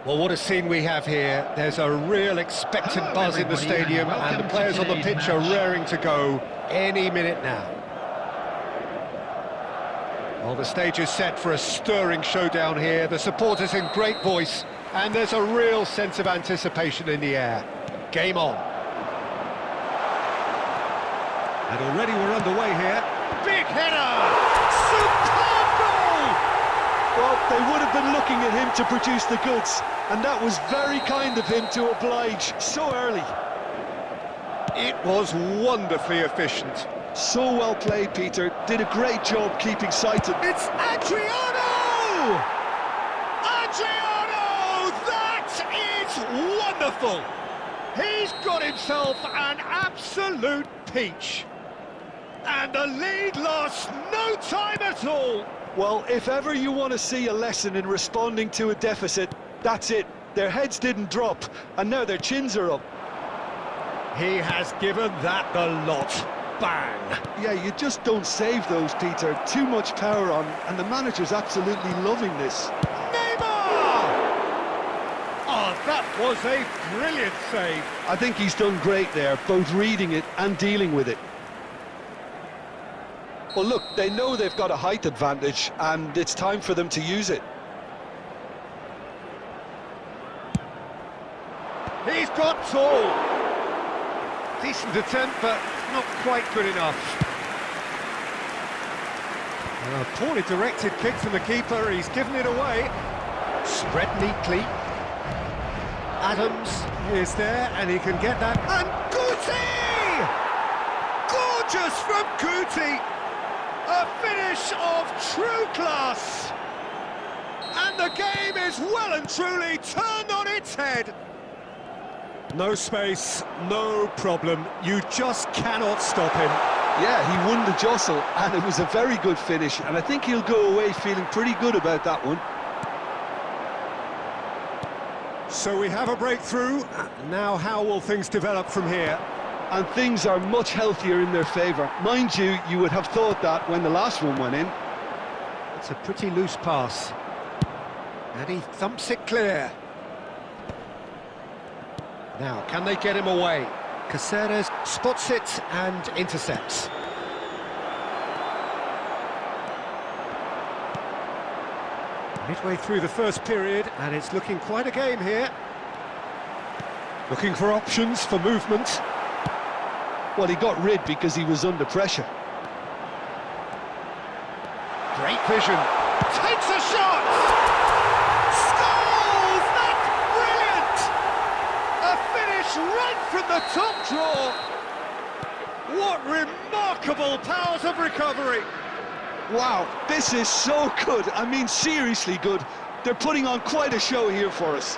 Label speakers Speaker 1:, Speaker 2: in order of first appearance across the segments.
Speaker 1: Well, what a scene we have here. There's a real expectant buzz in the stadium, and the players on the pitch are raring to go any minute now. Well, the stage is set for a stirring showdown here. The supporters in great voice, and there's a real sense of anticipation in the air. Game on. And already we're underway here. Big header! Superb goal!
Speaker 2: Well, they would have been looking at him to produce the goods, and that was very kind of him to oblige so early.
Speaker 1: It was wonderfully efficient.
Speaker 2: So well played, Peter. Did a great job keeping sight of...
Speaker 1: It's Adriano! Adriano! That is wonderful! He's got himself an absolute peach. And the lead lost no time at all.
Speaker 2: Well, if ever you want to see a lesson in responding to a deficit, that's it. Their heads didn't drop, and now their chins are up.
Speaker 1: He has given that the lot. Bang!
Speaker 2: Yeah, you just don't save those, Peter. Too much power on, and the manager's absolutely loving this.
Speaker 1: Neymar! Oh, that was a brilliant save.
Speaker 2: I think he's done great there, both reading it and dealing with it. Well, look, they know they've got a height advantage, and it's time for them to use it.
Speaker 1: He's got tall. Decent attempt, but not quite good enough. A poorly directed kick from the keeper. He's given it away. Spread neatly. Adams is there, and he can get that. And Guti! Gorgeous from Guti! A finish of true class! And the game is well and truly turned on its head. No space, no problem. You just cannot stop him.
Speaker 2: Yeah, he won the jostle, and it was a very good finish, and I think he'll go away feeling pretty good about that one.
Speaker 1: So we have a breakthrough. Now how will things develop from here?
Speaker 2: And things are much healthier in their favour. Mind you, you would have thought that when the last one went in.
Speaker 1: It's a pretty loose pass. And he thumps it clear. Now, can they get him away? Caceres spots it and intercepts. Midway through the first period, and it's looking quite a game here. Looking for options for movement.
Speaker 2: Well, he got rid because he was under pressure.
Speaker 1: Great vision. Takes a shot! Scores! That's brilliant! A finish right from the top draw. What remarkable powers of recovery.
Speaker 2: Wow, this is so good. I mean, seriously good. They're putting on quite a show here for us.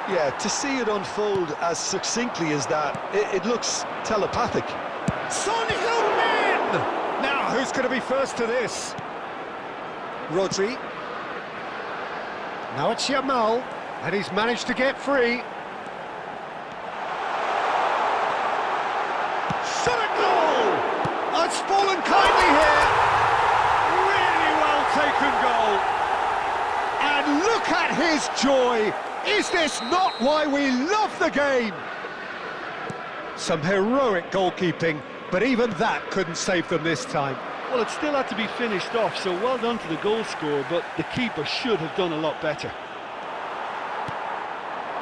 Speaker 2: Yeah, to see it unfold as succinctly as that, it looks telepathic.
Speaker 1: Son Heung-min! Now, who's going to be first to this? Rodri. Now it's Yamal, and he's managed to get free. Shot at goal! Oh, it's fallen kindly here. Really well taken goal. And look at his joy. Is this not why we love the game? Some heroic goalkeeping, but even that couldn't save them this time.
Speaker 2: Well, it still had to be finished off, so well done to the goal scorer, but the keeper should have done a lot better.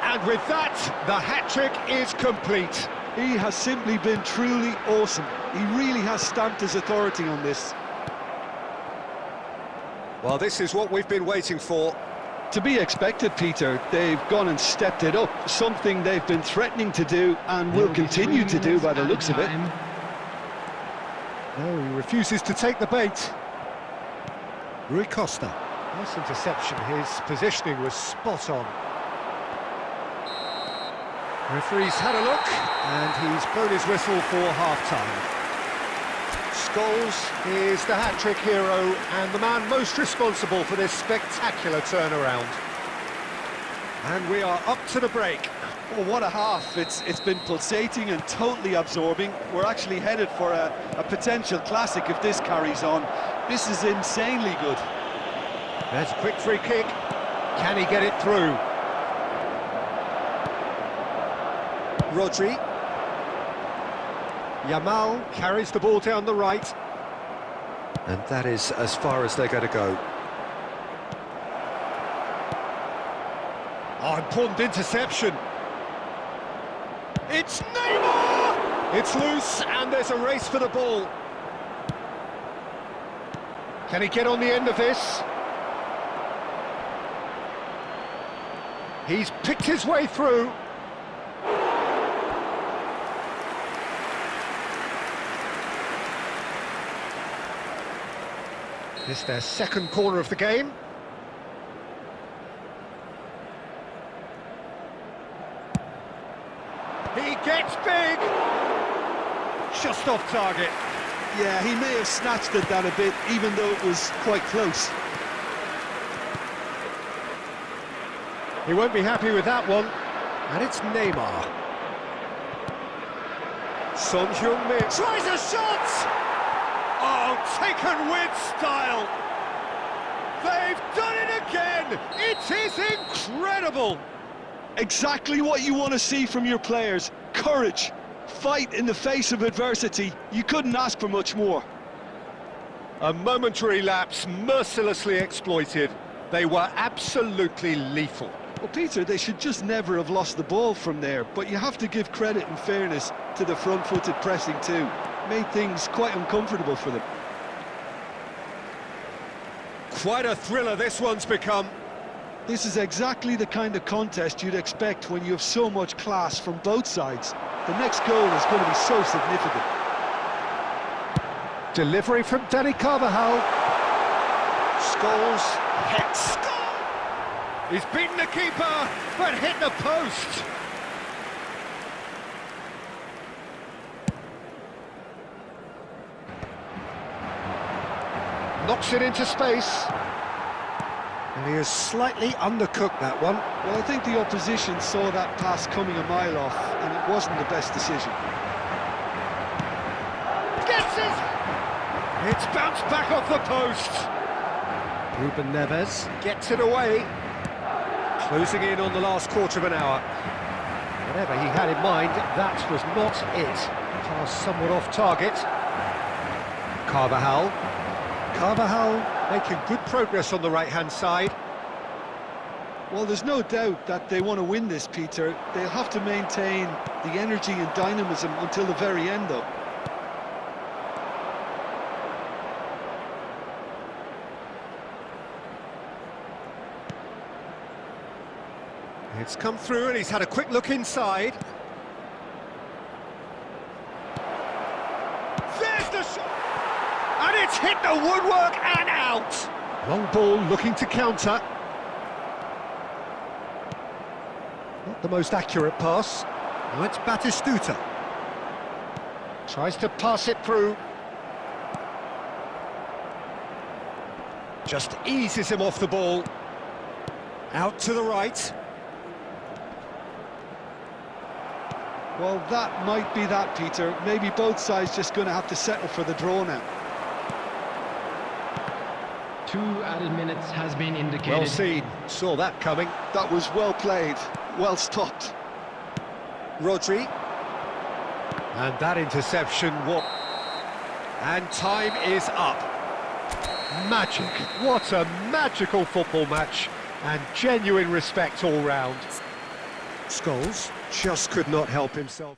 Speaker 1: And with that, the hat-trick is complete.
Speaker 2: He has simply been truly awesome. He really has stamped his authority on this.
Speaker 1: Well, this is what we've been waiting for.
Speaker 2: To be expected, Peter. They've gone and stepped it up, something they've been threatening to do and will continue to do by the looks of it.
Speaker 1: No, he refuses to take the bait. Rui Costa. Nice interception. His positioning was spot on. Referee's had a look, and he's blown his whistle for half-time. Scholes is the hat-trick hero and the man most responsible for this spectacular turnaround. And we are up to the break.
Speaker 2: Well, what a half. It's been pulsating and totally absorbing. We're actually headed for a potential classic if this carries on. This is insanely good.
Speaker 1: There's a quick free kick. Can he get it through? Rodri. Yamal carries the ball down the right. And that is as far as they're going to go. Oh, important interception. It's Neymar! It's loose, and there's a race for the ball. Can he get on the end of this? He's picked his way through. This is their second corner of the game. He gets big! Just off target.
Speaker 2: Yeah, he may have snatched at that a bit, even though it was quite close.
Speaker 1: He won't be happy with that one. And it's Neymar. Son Heung-min tries a shot! Oh, taken with style! They've done it again! It is incredible!
Speaker 2: Exactly what you want to see from your players. Courage, fight in the face of adversity. You couldn't ask for much more.
Speaker 1: A momentary lapse mercilessly exploited. They were absolutely lethal.
Speaker 2: Well, Peter, they should just never have lost the ball from there, but you have to give credit and fairness to the front-footed pressing too. Made things quite uncomfortable for them.
Speaker 1: Quite a thriller this one's become.
Speaker 2: This is exactly the kind of contest you'd expect when you have so much class from both sides. The next goal is going to be so significant.
Speaker 1: Delivery from Danny Carvajal. Scholes hits. He's beaten the keeper, but hit the post. Knocks it into space. And he has slightly undercooked that one.
Speaker 2: Well, I think the opposition saw that pass coming a mile off, and it wasn't the best decision.
Speaker 1: Gets it! It's bounced back off the post. Ruben Neves gets it away. Closing in on the last quarter of an hour. Whatever he had in mind, that was not it. Pass somewhat off target. Carvajal. Carvajal making good progress on the right-hand side.
Speaker 2: Well, there's no doubt that they want to win this, Peter. They'll have to maintain the energy and dynamism until the very end, though.
Speaker 1: It's come through and he's had a quick look inside. There's the shot! And it's hit the woodwork and out! Long ball looking to counter. Not the most accurate pass. Now it's Batistuta. Tries to pass it through. Just eases him off the ball. Out to the right.
Speaker 2: Well, that might be that, Peter. Maybe both sides just going to have to settle for the draw now.
Speaker 3: 2 added minutes has been indicated.
Speaker 1: Well seen. Saw that coming.
Speaker 2: That was well played, well stopped.
Speaker 1: Rodri. And that interception, what? And time is up. Magic. What a magical football match. And genuine respect all round. Scholes just could not help himself.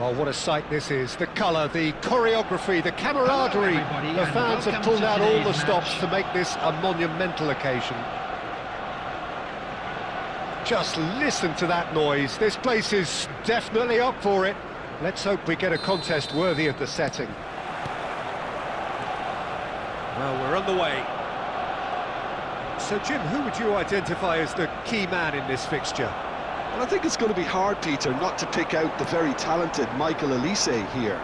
Speaker 1: Well, what a sight this is. The colour, the choreography, the camaraderie.
Speaker 3: Everybody,
Speaker 1: The
Speaker 3: and
Speaker 1: fans have
Speaker 3: welcome
Speaker 1: pulled
Speaker 3: to
Speaker 1: out all the
Speaker 3: today's
Speaker 1: stops
Speaker 3: match.
Speaker 1: to make this a monumental occasion. Just listen to that noise. This place is definitely up for it. Let's hope we get a contest worthy of the setting. Well, we're on the way. So, Jim, who would you identify as the key man in this fixture?
Speaker 2: Well, I think it's going to be hard, Peter, not to pick out the very talented Michael Elise here.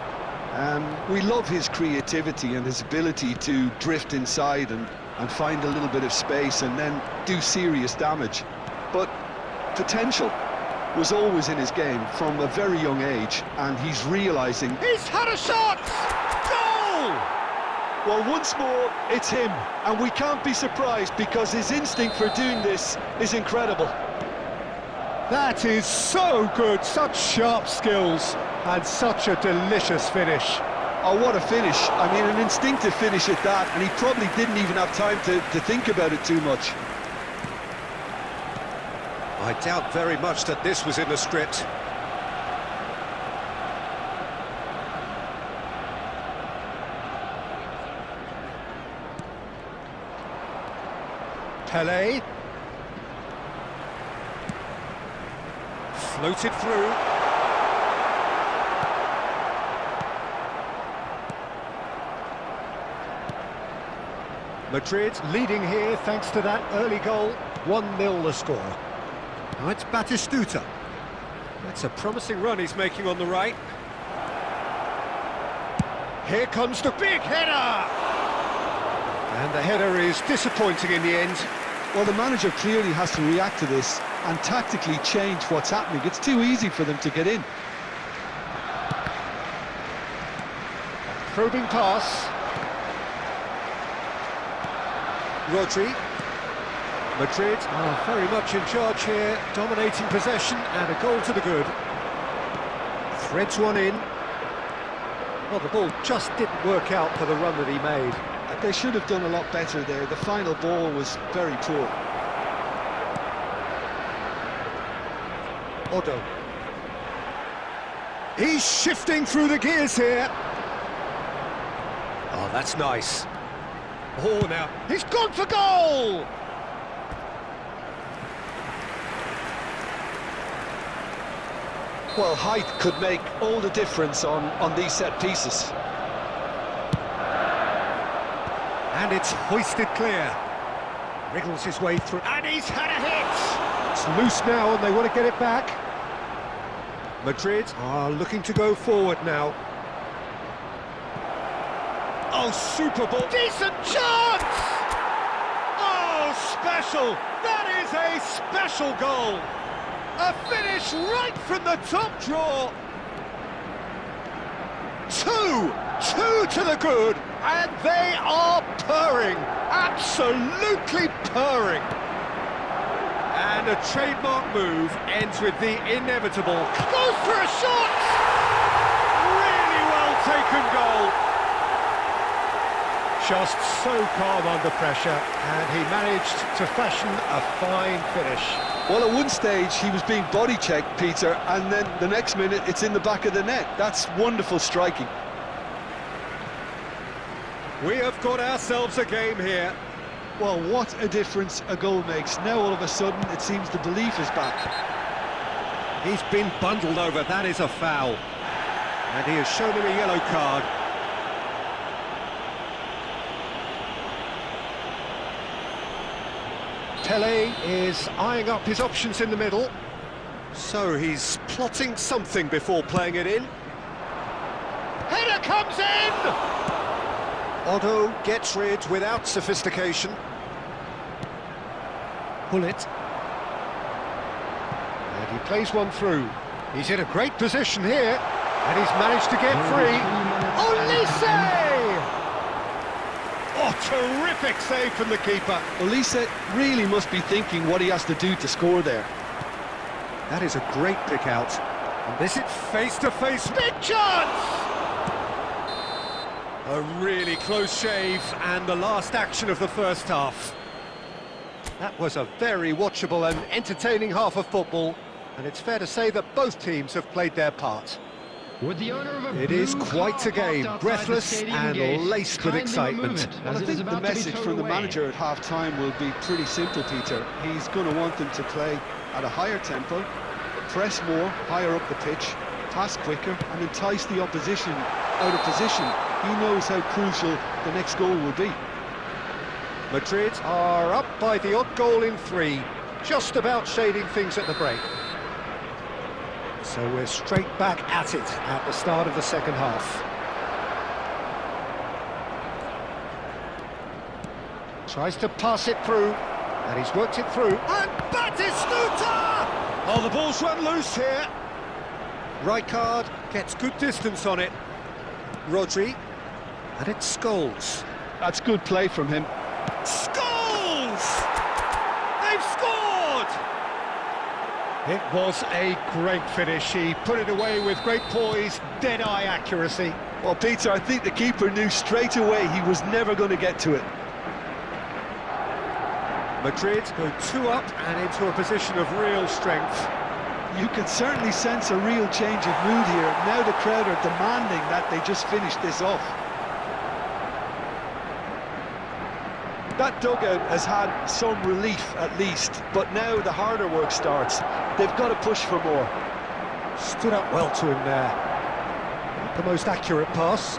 Speaker 2: We love his creativity and his ability to drift inside and find a little bit of space and then do serious damage. But potential was always in his game from a very young age, and he's realising...
Speaker 1: He's had a shot! Goal!
Speaker 2: Well, once more, it's him, and we can't be surprised because his instinct for doing this is incredible.
Speaker 1: That is so good, such sharp skills, and such a delicious finish.
Speaker 2: Oh, what a finish. I mean, an instinctive finish at that, and he probably didn't even have time to think about it too much.
Speaker 1: I doubt very much that this was in the script. Pelé. Floated through. Madrid leading here thanks to that early goal. 1-0 the score. Now it's Batistuta. That's a promising run he's making on the right. Here comes the big header! And the header is disappointing in the end.
Speaker 2: Well, the manager clearly has to react to this and tactically change what's happening. It's too easy for them to get in.
Speaker 1: Probing pass. Rodri. Madrid are very much in charge here, dominating possession and a goal to the good. Threads one in. Well, the ball just didn't work out for the run that he made.
Speaker 2: They should have done a lot better there. The final ball was very poor.
Speaker 1: Otto. He's shifting through the gears here. Oh, that's nice. Oh, now, he's gone for goal!
Speaker 2: Well, height could make all the difference on these set pieces.
Speaker 1: And it's hoisted clear. Wriggles his way through, and he's had a hit! It's loose now, and they want to get it back. Madrid are looking to go forward now. Oh, super ball. Decent chance! Oh, special! That is a special goal! A finish right from the top draw! Two to the good, and they are purring, absolutely purring. And a trademark move ends with the inevitable. Goes for a shot! Really well taken goal. Just so calm under pressure, and he managed to fashion a fine finish.
Speaker 2: Well, at one stage he was being body checked, Peter, and then the next minute it's in the back of the net. That's wonderful striking.
Speaker 1: We have got ourselves a game here.
Speaker 2: Well, what a difference a goal makes. Now all of a sudden it seems the belief is back.
Speaker 1: He's been bundled over, that is a foul. And he has shown him a yellow card. Pelé is eyeing up his options in the middle. So he's plotting something before playing it in. Header comes in! Otto gets rid without sophistication. Bullet. And he plays one through. He's in a great position here, and he's managed to get free. Olise! Oh, terrific save from the keeper.
Speaker 2: Elise really must be thinking what he has to do to score there.
Speaker 1: That is a great pick out. And this is face-to-face. Big chance! A really close shave, and the last action of the first half. That was a very watchable and entertaining half of football, and it's fair to say that both teams have played their part.
Speaker 3: Would the owner of a
Speaker 1: It is
Speaker 3: blue
Speaker 1: quite
Speaker 3: car
Speaker 1: a game,
Speaker 3: parked outside the
Speaker 1: breathless
Speaker 3: stadium
Speaker 1: and
Speaker 3: gate
Speaker 1: laced with
Speaker 3: kindly
Speaker 1: excitement.
Speaker 3: remove it,
Speaker 2: Well,
Speaker 3: as
Speaker 2: I
Speaker 3: it is
Speaker 2: think the
Speaker 3: about to be
Speaker 2: message
Speaker 3: towed
Speaker 2: from the
Speaker 3: away.
Speaker 2: manager at half-time will be pretty simple, Peter. He's going to want them to play at a higher tempo, press more, higher up the pitch, pass quicker, and entice the opposition out of position. He knows how crucial the next goal will be.
Speaker 1: Madrid are up by the odd goal in 3, just about shading things at the break. So we're straight back at it at the start of the second half. Tries to pass it through, and he's worked it through, and Batistuta! Oh, the ball's run loose here. Rijkaard gets good distance on it. Rodri, and it's Scholes.
Speaker 2: That's good play from him.
Speaker 1: Scholes! They've scored! It was a great finish. He put it away with great poise, dead-eye accuracy.
Speaker 2: Well, Peter, I think the keeper knew straight away he was never going to get to it.
Speaker 1: Madrid go 2 up and into a position of real strength.
Speaker 2: You can certainly sense a real change of mood here. Now the crowd are demanding that they just finish this off. That dugout has had some relief at least, but now the harder work starts. They've got to push for more.
Speaker 1: Stood up well to him there. Not the most accurate pass.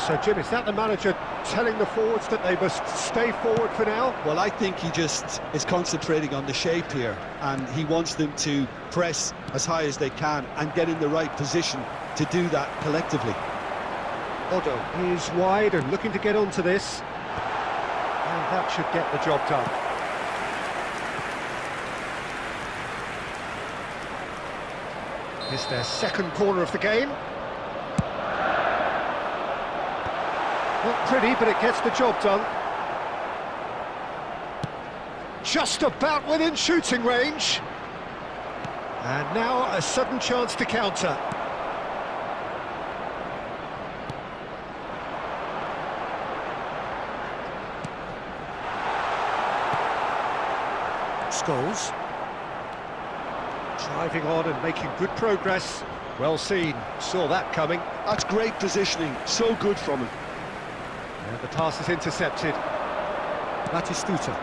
Speaker 1: So, Jim, is that the manager telling the forwards that they must stay forward for now?
Speaker 2: Well, I think he just is concentrating on the shape here, and he wants them to press as high as they can and get in the right position to do that collectively.
Speaker 1: Odo is wide and looking to get onto this. And that should get the job done. It's their second corner of the game. Not pretty, but it gets the job done. Just about within shooting range. And now a sudden chance to counter. Scholes. Driving on and making good progress. Well seen, saw that coming.
Speaker 2: That's great positioning, so good from him.
Speaker 1: And the pass is intercepted. Batistuta.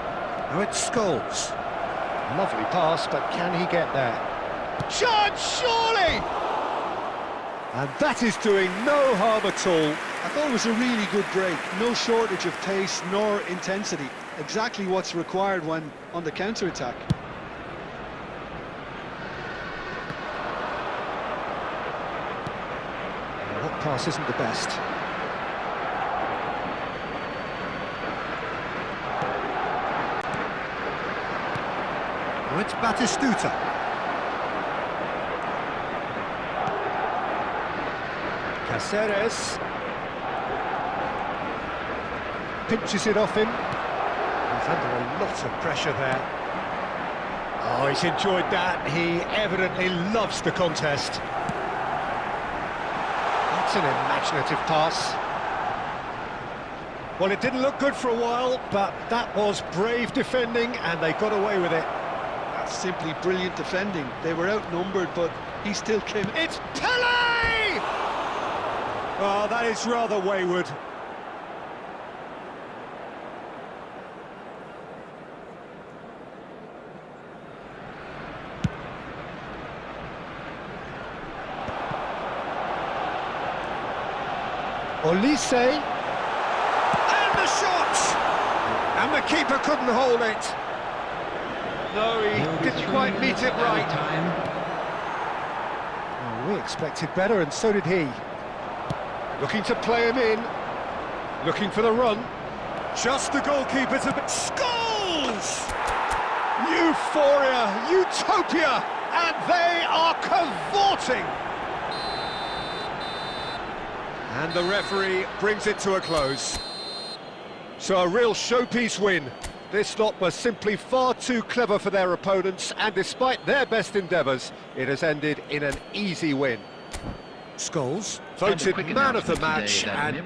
Speaker 1: Now it's Scholes. Lovely pass, but can he get there? Chance, surely! And that is doing no harm at all.
Speaker 2: I thought it was a really good break. No shortage of pace nor intensity. Exactly what's required when on the counter-attack.
Speaker 1: That pass isn't the best. Now it's Batistuta. Cáceres. Pinches it off him. He's under a lot of pressure there. Oh, he's enjoyed that. He evidently loves the contest. That's an imaginative pass. Well, it didn't look good for a while, but that was brave defending, and they got away with it.
Speaker 2: That's simply brilliant defending. They were outnumbered, but he still came...
Speaker 1: It's Pele! Oh, that is rather wayward. Olise, and the shot! And the keeper couldn't hold it. No, he didn't quite meet it right. Oh, we expected better, and so did he. Looking to play him in. Looking for the run. Just the goalkeeper's a bit... Scholes! Euphoria, utopia, and they are cavorting! And the referee brings it to a close. So a real showpiece win. This lot was simply far too clever for their opponents, and despite their best endeavours, it has ended in an easy win. Scholes voted man of the match and...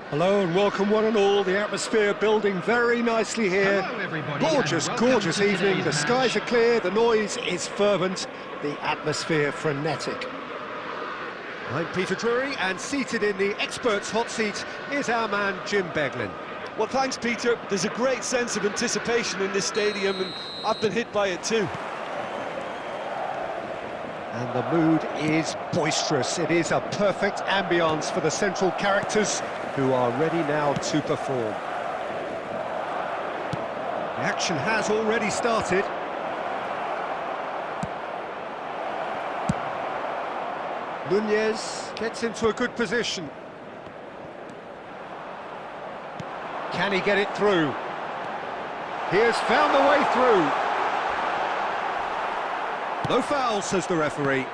Speaker 1: Hello and welcome one and all. The atmosphere building very nicely here.
Speaker 3: Hello, everybody, and
Speaker 1: Gorgeous,
Speaker 3: welcome
Speaker 1: gorgeous
Speaker 3: to
Speaker 1: evening.
Speaker 3: today's
Speaker 1: The skies are clear, the noise is fervent, the atmosphere frenetic. I'm Peter Drury, and seated in the experts' hot seat is our man Jim Beglin.
Speaker 2: Well, thanks, Peter. There's a great sense of anticipation in this stadium, and I've been hit by it too.
Speaker 1: And the mood is boisterous. It is a perfect ambience for the central characters who are ready now to perform. The action has already started. Nunez gets into a good position. Can he get it through? He has found the way through. No foul, says the referee.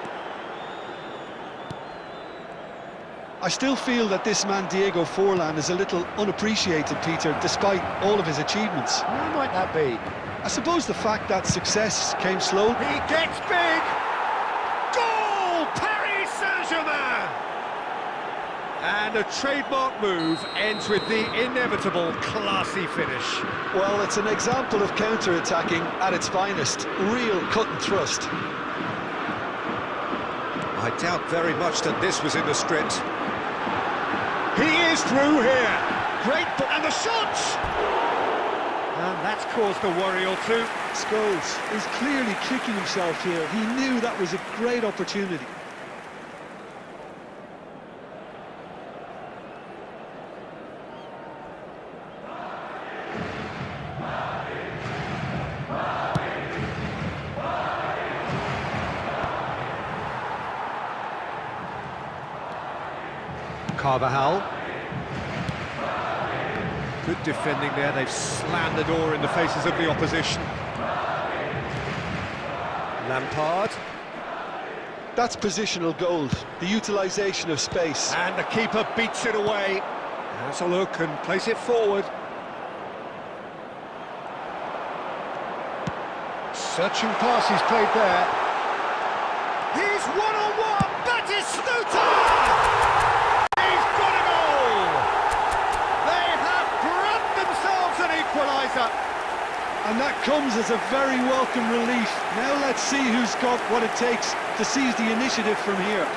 Speaker 2: I still feel that this man, Diego Forlan, is a little unappreciated, Peter, despite all of his achievements.
Speaker 1: Why might that be?
Speaker 2: I suppose the fact that success came slowly.
Speaker 1: He gets big! Goal! Paris Saint-Germain! And a trademark move ends with the inevitable classy finish.
Speaker 2: Well, it's an example of counter-attacking at its finest. Real cut and thrust.
Speaker 1: I doubt very much that this was in the script. He is through here. Great, and the shot! And that's caused a worry or two.
Speaker 2: Scholes is clearly kicking himself here. He knew that was a great opportunity.
Speaker 1: Carvajal. Good defending there, they've slammed the door in the faces of the opposition. Lampard.
Speaker 2: That's positional gold, the utilisation of space.
Speaker 1: And the keeper beats it away. Has a look and plays it forward. Searching pass he's played there. He's one-on-one, Batistuta! He's got a goal! They have brought themselves an equaliser.
Speaker 2: And that comes as a very welcome relief. Now let's see who's got what it takes to seize the initiative from here.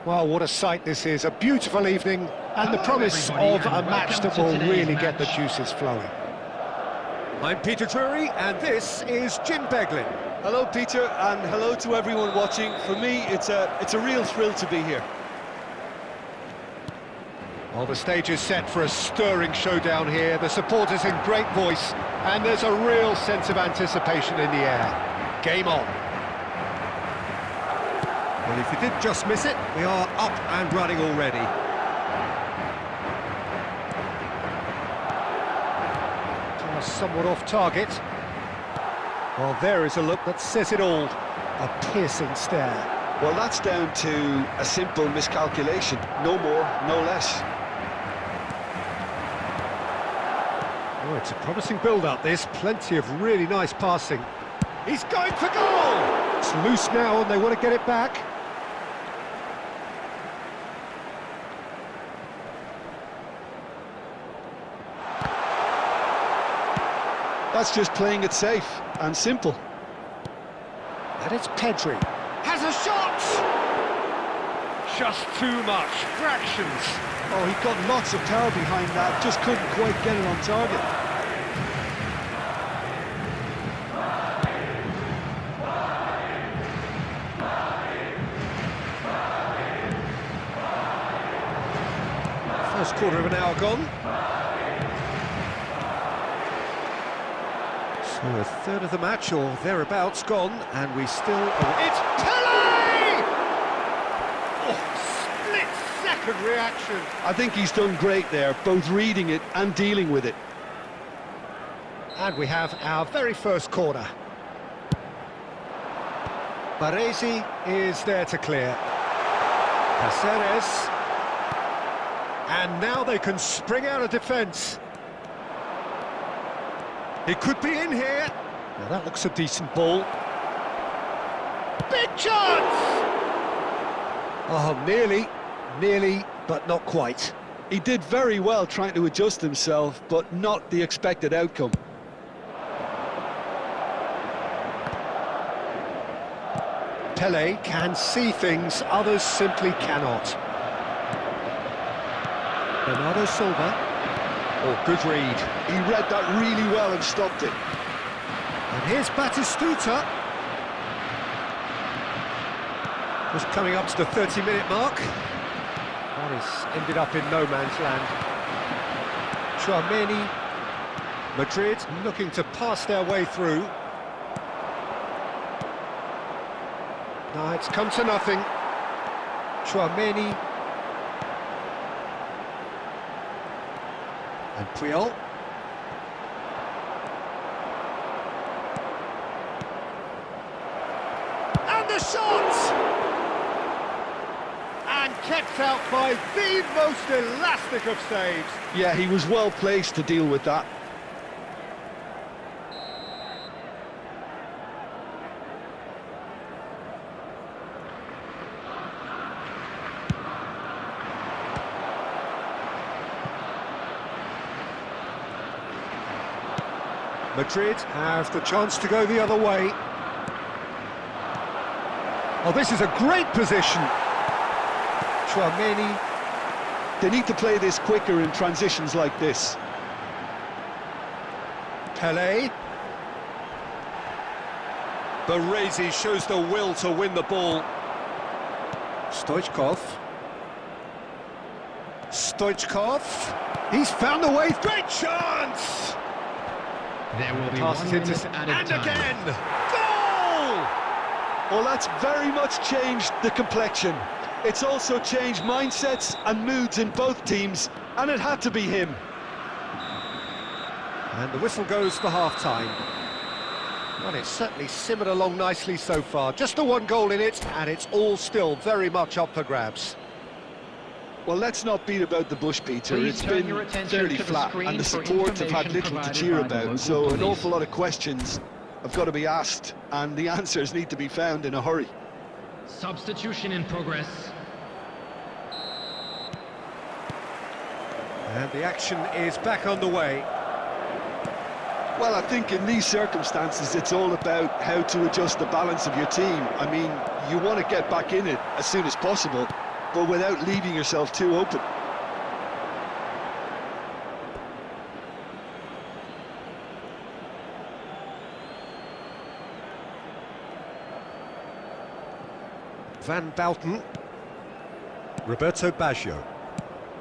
Speaker 1: Well, what a sight this is. A beautiful evening and the promise of a match that will really get the juices flowing. I'm Peter Drury and this is Jim Beglin.
Speaker 2: Hello, Peter, and hello to everyone watching. For me, it's a real thrill to be here.
Speaker 1: Well, the stage is set for a stirring showdown here. The supporters in great voice, and there's a real sense of anticipation in the air. Game on. Well, if you did just miss it, we are up and running already. Just somewhat off target. Well, there is a look that says it all. A piercing stare.
Speaker 2: Well, that's down to a simple miscalculation. No more, no less.
Speaker 1: Oh, it's a promising build-up, this. Plenty of really nice passing. He's going for goal! It's loose now, and they want to get it back.
Speaker 2: That's just playing it safe and simple.
Speaker 1: And it's Pedri. Has a shot! Just too much. Fractions.
Speaker 2: Oh, he got lots of power behind that, just couldn't quite get it on target.
Speaker 1: First quarter of an hour gone. So a third of the match, or thereabouts, gone, and we still... It's Pele! Oh, split-second reaction.
Speaker 2: I think he's done great there, both reading it and dealing with it.
Speaker 1: And we have our very first corner. Baresi is there to clear. Caceres. And now they can spring out of defence. He could be in here. Now that looks a decent ball. Big chance! Oh, nearly, but not quite.
Speaker 2: He did very well trying to adjust himself, but not the expected outcome.
Speaker 1: Pele can see things others simply cannot. Bernardo Silva. Oh, good read.
Speaker 2: He read that really well and stopped it.
Speaker 1: And here's Batistuta. Just coming up to the 30-minute mark. That has ended up in no man's land. Tchouaméni. Madrid looking to pass their way through. No, it's come to nothing. Tchouaméni. And Puyol. And the shot! And kept out by the most elastic of saves.
Speaker 2: Yeah, he was well placed to deal with that.
Speaker 1: Madrid have the chance to go the other way. Oh, this is a great position. Tchouaméni.
Speaker 2: They need to play this quicker in transitions like this.
Speaker 1: Pele. Baresi shows the will to win the ball. Stoichkov. He's found the way. Great chance!
Speaker 3: There will be
Speaker 1: Passes
Speaker 3: 1 minute
Speaker 1: into
Speaker 3: added
Speaker 1: and
Speaker 3: time.
Speaker 1: again! Goal!
Speaker 2: Well, that's very much changed the complexion. It's also changed mindsets and moods in both teams, and it had to be him.
Speaker 1: And the whistle goes for half-time. Well, it's certainly simmered along nicely so far. Just the one goal in it, and it's all still very much up for grabs.
Speaker 2: Well, let's not beat about the bush, Peter.
Speaker 3: Please
Speaker 2: It's
Speaker 3: turn
Speaker 2: been
Speaker 3: your attention
Speaker 2: fairly
Speaker 3: to the
Speaker 2: flat,
Speaker 3: screen
Speaker 2: and the
Speaker 3: for
Speaker 2: support have had
Speaker 3: information
Speaker 2: little to
Speaker 3: provided
Speaker 2: cheer
Speaker 3: by the
Speaker 2: about,
Speaker 3: local
Speaker 2: so an
Speaker 3: police.
Speaker 2: awful lot of questions have got to be asked, and the answers need to be found in a hurry.
Speaker 3: Substitution in progress.
Speaker 1: And the action is back on the way.
Speaker 2: Well, I think in these circumstances, it's all about how to adjust the balance of your team. I mean, you want to get back in it as soon as possible, but without leaving yourself too open.
Speaker 1: Van Bouten. Roberto Baggio.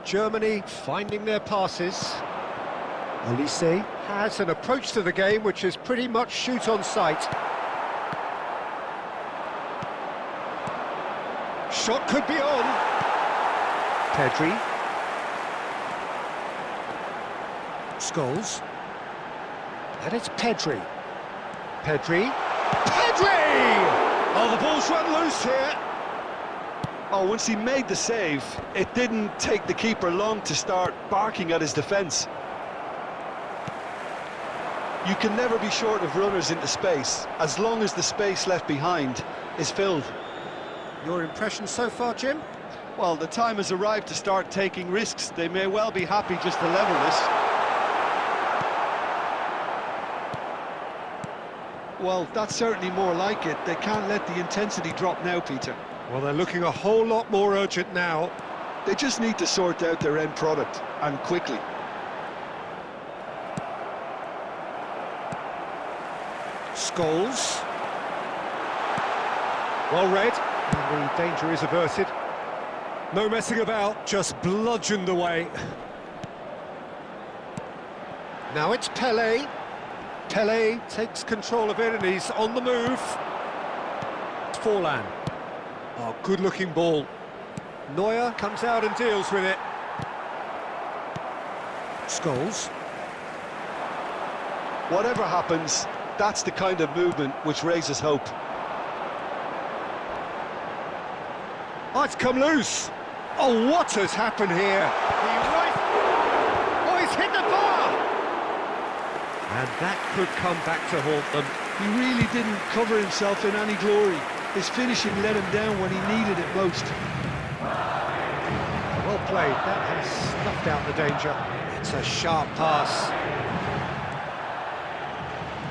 Speaker 1: Germany finding their passes. Olise has an approach to the game which is pretty much shoot on sight. Shot could be on. Pedri. Scholes. And it's Pedri. Pedri. Oh, the ball's run loose here.
Speaker 2: Oh, once he made the save, it didn't take the keeper long to start barking at his defence. You can never be short of runners into space, as long as the space left behind is filled.
Speaker 1: Your impression so far, Jim?
Speaker 2: Well, the time has arrived to start taking risks. They may well be happy just to level this. Well, that's certainly more like it. They can't let the intensity drop now, Peter.
Speaker 1: Well, they're looking a whole lot more urgent now.
Speaker 2: They just need to sort out their end product, and quickly.
Speaker 1: Scholes. Well read, and the danger is averted. No messing about, just bludgeoned away. Now it's Pelé. Pelé takes control of it and he's on the move. Forlan. Oh, good-looking ball. Neuer comes out and deals with it. Scholes.
Speaker 2: Whatever happens, that's the kind of movement which raises hope.
Speaker 1: Oh, it's come loose. Oh, what has happened here? Oh, he's hit the bar! And that could come back to haunt them.
Speaker 2: He really didn't cover himself in any glory. His finishing let him down when he needed it most.
Speaker 1: Well played, that has snuffed out the danger. It's a sharp pass.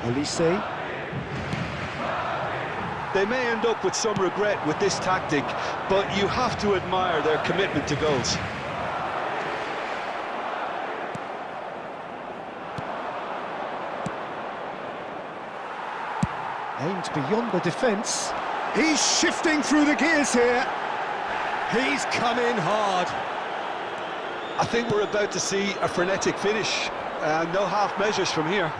Speaker 1: Olise.
Speaker 2: They may end up with some regret with this tactic, but you have to admire their commitment to goals.
Speaker 1: Aimed beyond the defence. He's shifting through the gears here. He's come in hard.
Speaker 2: I think we're about to see a frenetic finish. No half measures from here.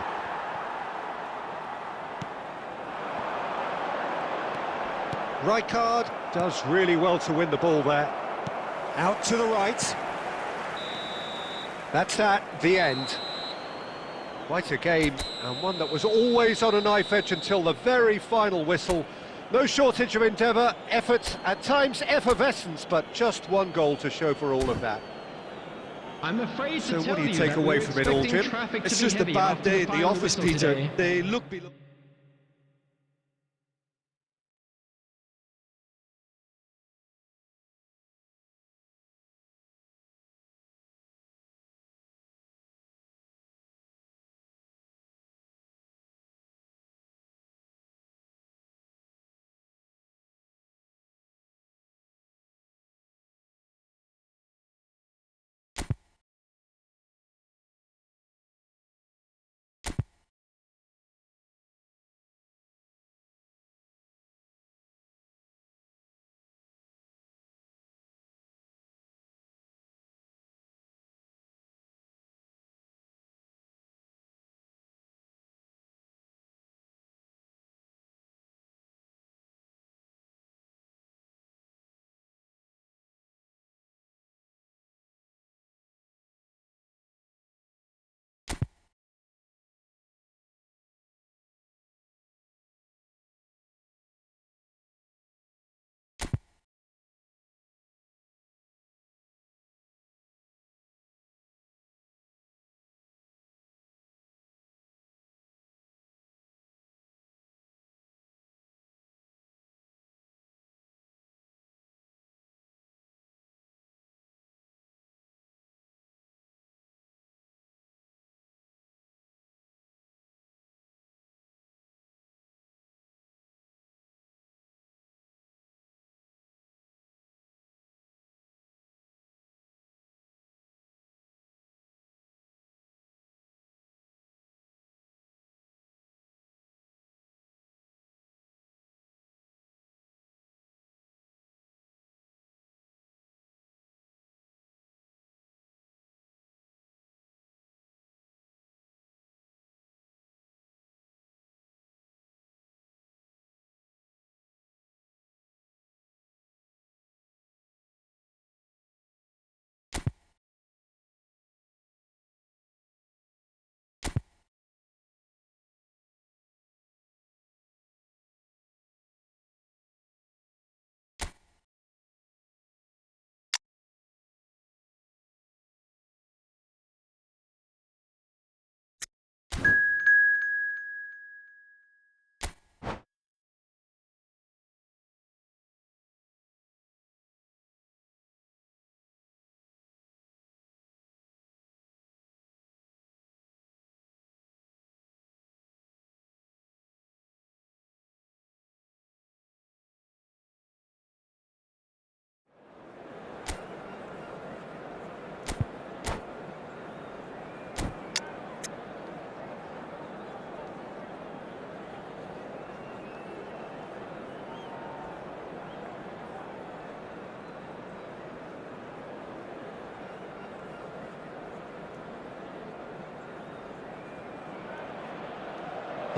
Speaker 1: Rijkaard does really well to win the ball there. Out to the right. That's the end. Quite a game, and one that was always on a knife edge until the very final whistle. No shortage of endeavour, effort, at times effervescence, but just one goal to show for all of that.
Speaker 3: I'm afraid to
Speaker 1: So
Speaker 3: tell
Speaker 1: what do you take
Speaker 3: that
Speaker 1: away
Speaker 3: we're
Speaker 1: from it all,
Speaker 3: expecting
Speaker 1: Jim?
Speaker 3: traffic to
Speaker 2: It's
Speaker 3: be
Speaker 2: just a
Speaker 3: heavy
Speaker 2: bad
Speaker 3: after
Speaker 2: day at the
Speaker 3: final
Speaker 2: office,
Speaker 3: whistle
Speaker 2: Peter.
Speaker 3: today.
Speaker 2: They look below.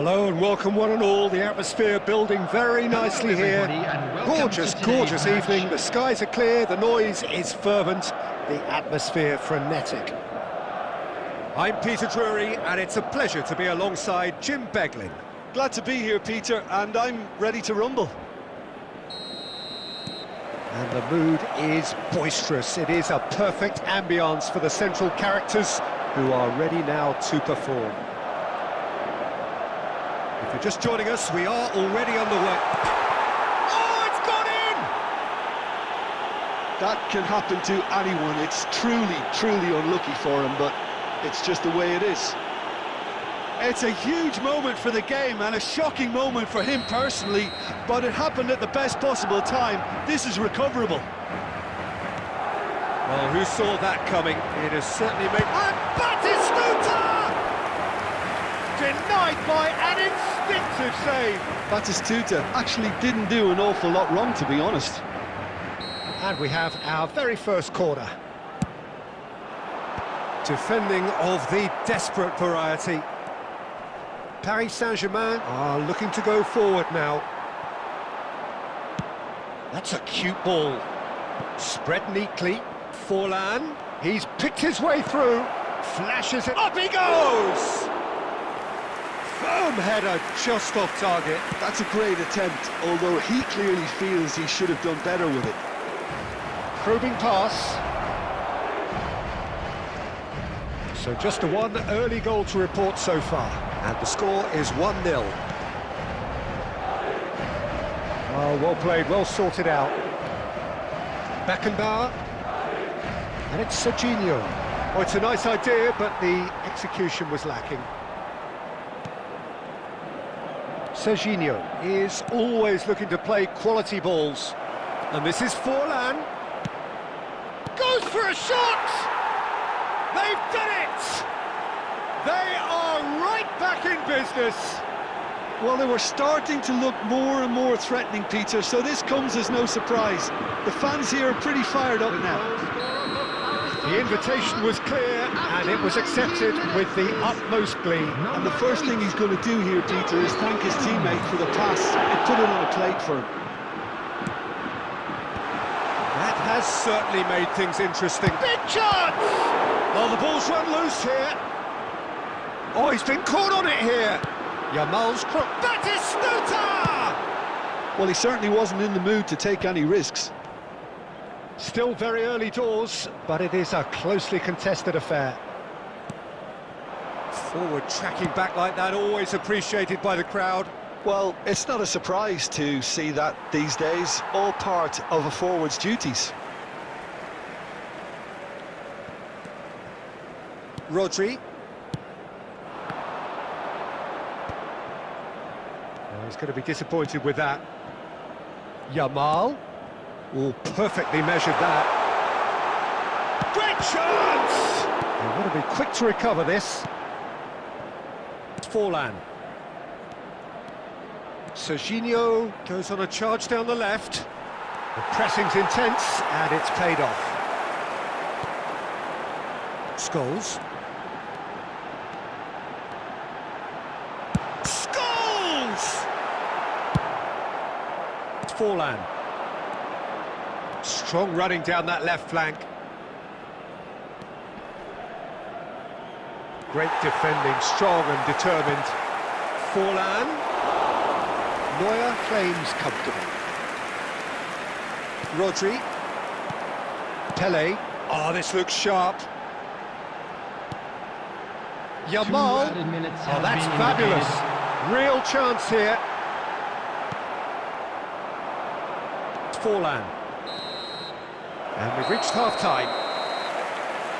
Speaker 1: Hello and welcome one and all. The atmosphere building very nicely here. Gorgeous, gorgeous evening. The skies are clear, the noise is fervent, the atmosphere frenetic. I'm Peter Drury and it's a pleasure to be alongside Jim Beglin.
Speaker 2: Glad to be here, Peter, and I'm ready to rumble.
Speaker 1: And the mood is boisterous. It is a perfect ambience for the central characters who are ready now to perform. If you're just joining us, we are already underway. Oh, it's gone in!
Speaker 2: That can happen to anyone. It's truly unlucky for him, but it's just the way it is. It's a huge moment for the game and a shocking moment for him personally, but it happened at the best possible time. This is recoverable.
Speaker 1: Well, who saw that coming? It has certainly made... And Batistuta! Denied by an instinctive save.
Speaker 2: Batistuta actually didn't do an awful lot wrong, to be honest.
Speaker 1: And we have our very first corner. Defending of the desperate variety. Paris Saint-Germain are looking to go forward now. That's a cute ball. Spread neatly. Forlan, he's picked his way through. Flashes it. Up he goes! Firm header just off target.
Speaker 2: That's a great attempt, although he clearly feels he should have done better with it.
Speaker 1: Probing pass. So just a one early goal to report so far. And the score is 1-0. Oh, well played, well sorted out. Beckenbauer. And it's Serginho. Oh, it's a nice idea, but the execution was lacking. Serginho is always looking to play quality balls. And this is Forlan. Goes for a shot! They've done it! They are right back in business.
Speaker 2: Well, they were starting to look more and more threatening, Peter, so this comes as no surprise. The fans here are pretty fired up now.
Speaker 1: The invitation was clear and it was accepted with the utmost glee.
Speaker 2: And the first thing he's going to do here, Peter, is thank his teammate for the pass and put it on a plate for him.
Speaker 1: That has certainly made things interesting. Big chance! Oh, the ball's run loose here. Oh, he's been caught on it here. Yamal's crook. Batistuta!
Speaker 2: Well, he certainly wasn't in the mood to take any risks.
Speaker 1: Still very early doors, but it is a closely contested affair. Forward tracking back like that, always appreciated by the crowd.
Speaker 2: Well, it's not a surprise to see that these days, all part of a forward's duties.
Speaker 1: Rodri. Oh, he's going to be disappointed with that. Yamal. Oh, perfectly measured that. Great chance! They're going to be quick to recover this. Forlan. Serginho goes on a charge down the left. The pressing's intense and it's paid off. Scholes. Scholes! Forlan. Strong running down that left flank. Great defending, strong and determined. Forlan. Neuer claims comfortable. Rodri. Pele. Oh, this looks sharp. Yamal. Oh, that's fabulous. Real chance here. Forlan. And we've reached half-time.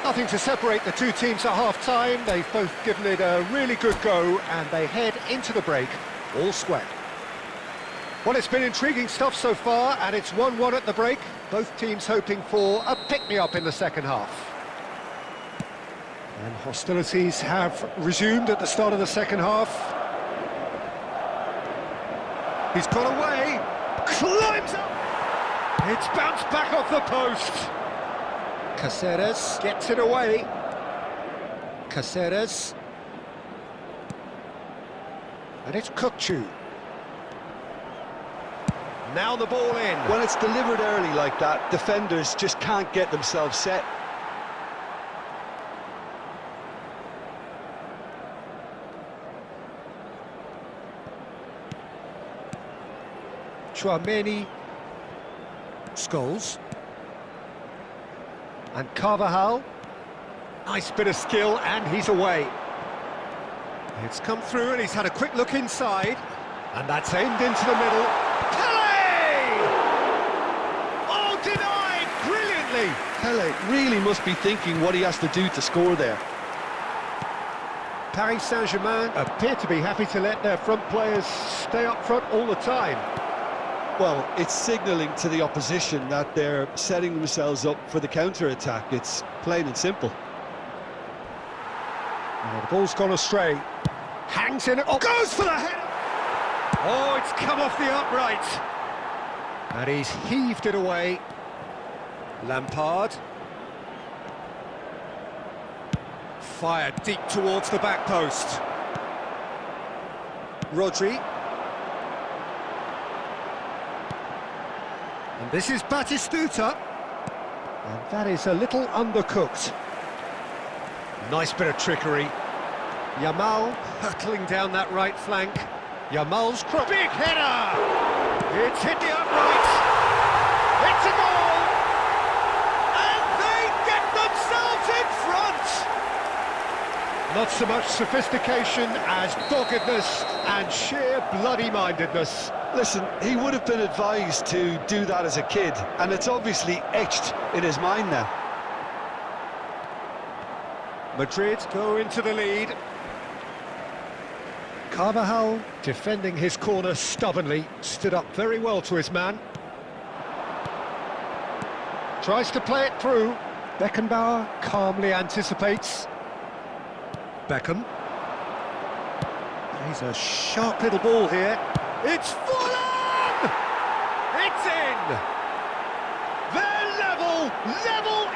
Speaker 1: Nothing to separate the two teams at half-time. They've both given it a really good go, and they head into the break all square. Well, it's been intriguing stuff so far, and it's 1-1 at the break. Both teams hoping for a pick-me-up in the second half. And hostilities have resumed at the start of the second half. He's got away, climbs up. It's bounced back off the post. Caceres gets it away. Caceres. And it's Kukçu. Now the ball in.
Speaker 2: When it's delivered early like that, defenders just can't get themselves set.
Speaker 1: Chouameni. Scholes. And Carvajal. Nice bit of skill, and he's away. It's come through, and he's had a quick look inside. And that's aimed into the middle. Pele! Oh, denied! Brilliantly!
Speaker 2: Pele really must be thinking what he has to do to score there.
Speaker 1: Paris Saint-Germain appear to be happy to let their front players stay up front all the time.
Speaker 2: Well, it's signalling to the opposition that they're setting themselves up for the counter-attack. It's plain and simple.
Speaker 1: Oh, the ball's gone astray. Hangs in it. Oh, goes for the head! Oh, it's come off the upright. And he's heaved it away. Lampard. Fired deep towards the back post. Rodri. And this is Batistuta. And that is a little undercooked. Nice bit of trickery. Yamal hurtling down that right flank. Yamal's cross. Big header! It's hit the upright. It's a goal! And they get themselves in front! Not so much sophistication as doggedness and sheer bloody-mindedness.
Speaker 2: Listen, he would have been advised to do that as a kid, and it's obviously etched in his mind now.
Speaker 1: Madrid go into the lead. Carvajal, defending his corner stubbornly, stood up very well to his man. Tries to play it through. Beckenbauer calmly anticipates. Beckham. He's a sharp little ball here. It's fallen! It's in! They're level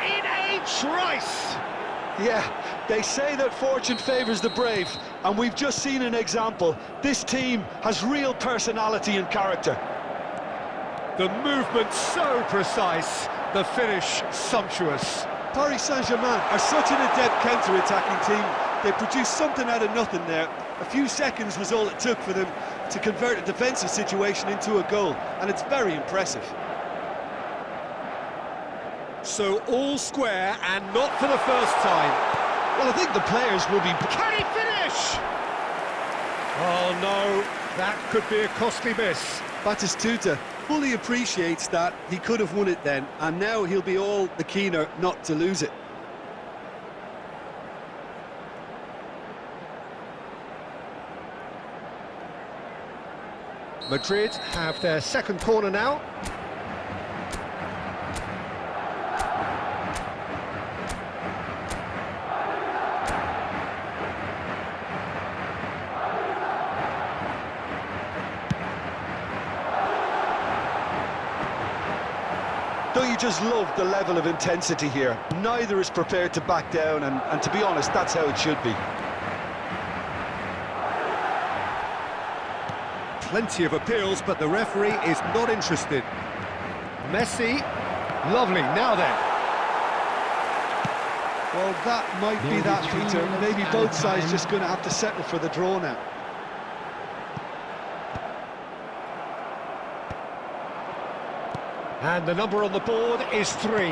Speaker 1: in a trice!
Speaker 2: Yeah, they say that fortune favours the brave, and we've just seen an example. This team has real personality and character.
Speaker 1: The movement so precise, the finish sumptuous.
Speaker 2: Paris Saint-Germain are such an adept counter-attacking team. They produced something out of nothing there. A few seconds was all it took for them to convert a defensive situation into a goal, and it's very impressive.
Speaker 1: So all square, and not for the first time.
Speaker 2: Well, I think the players will be...
Speaker 1: Can he finish? Oh no, that could be a costly miss.
Speaker 2: Batistuta fully appreciates that he could have won it then, and now he'll be all the keener not to lose it.
Speaker 1: Madrid have their second corner now.
Speaker 2: Don't you just love the level of intensity here? Neither is prepared to back down, and to be honest, that's how it should be.
Speaker 1: Plenty of appeals, but the referee is not interested. Messi, lovely, now then.
Speaker 2: Well, that might be that, Peter. Maybe both sides just going to have to settle for the draw now.
Speaker 1: And the number on the board is 3.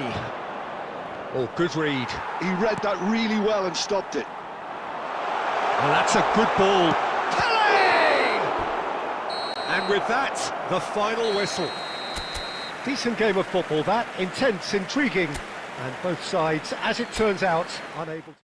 Speaker 1: Oh, good read.
Speaker 2: He read that really well and stopped it.
Speaker 1: Well, that's a good ball. Pele! And with that, the final whistle. Decent game of football, that. Intense, intriguing. And both sides, as it turns out, unable to...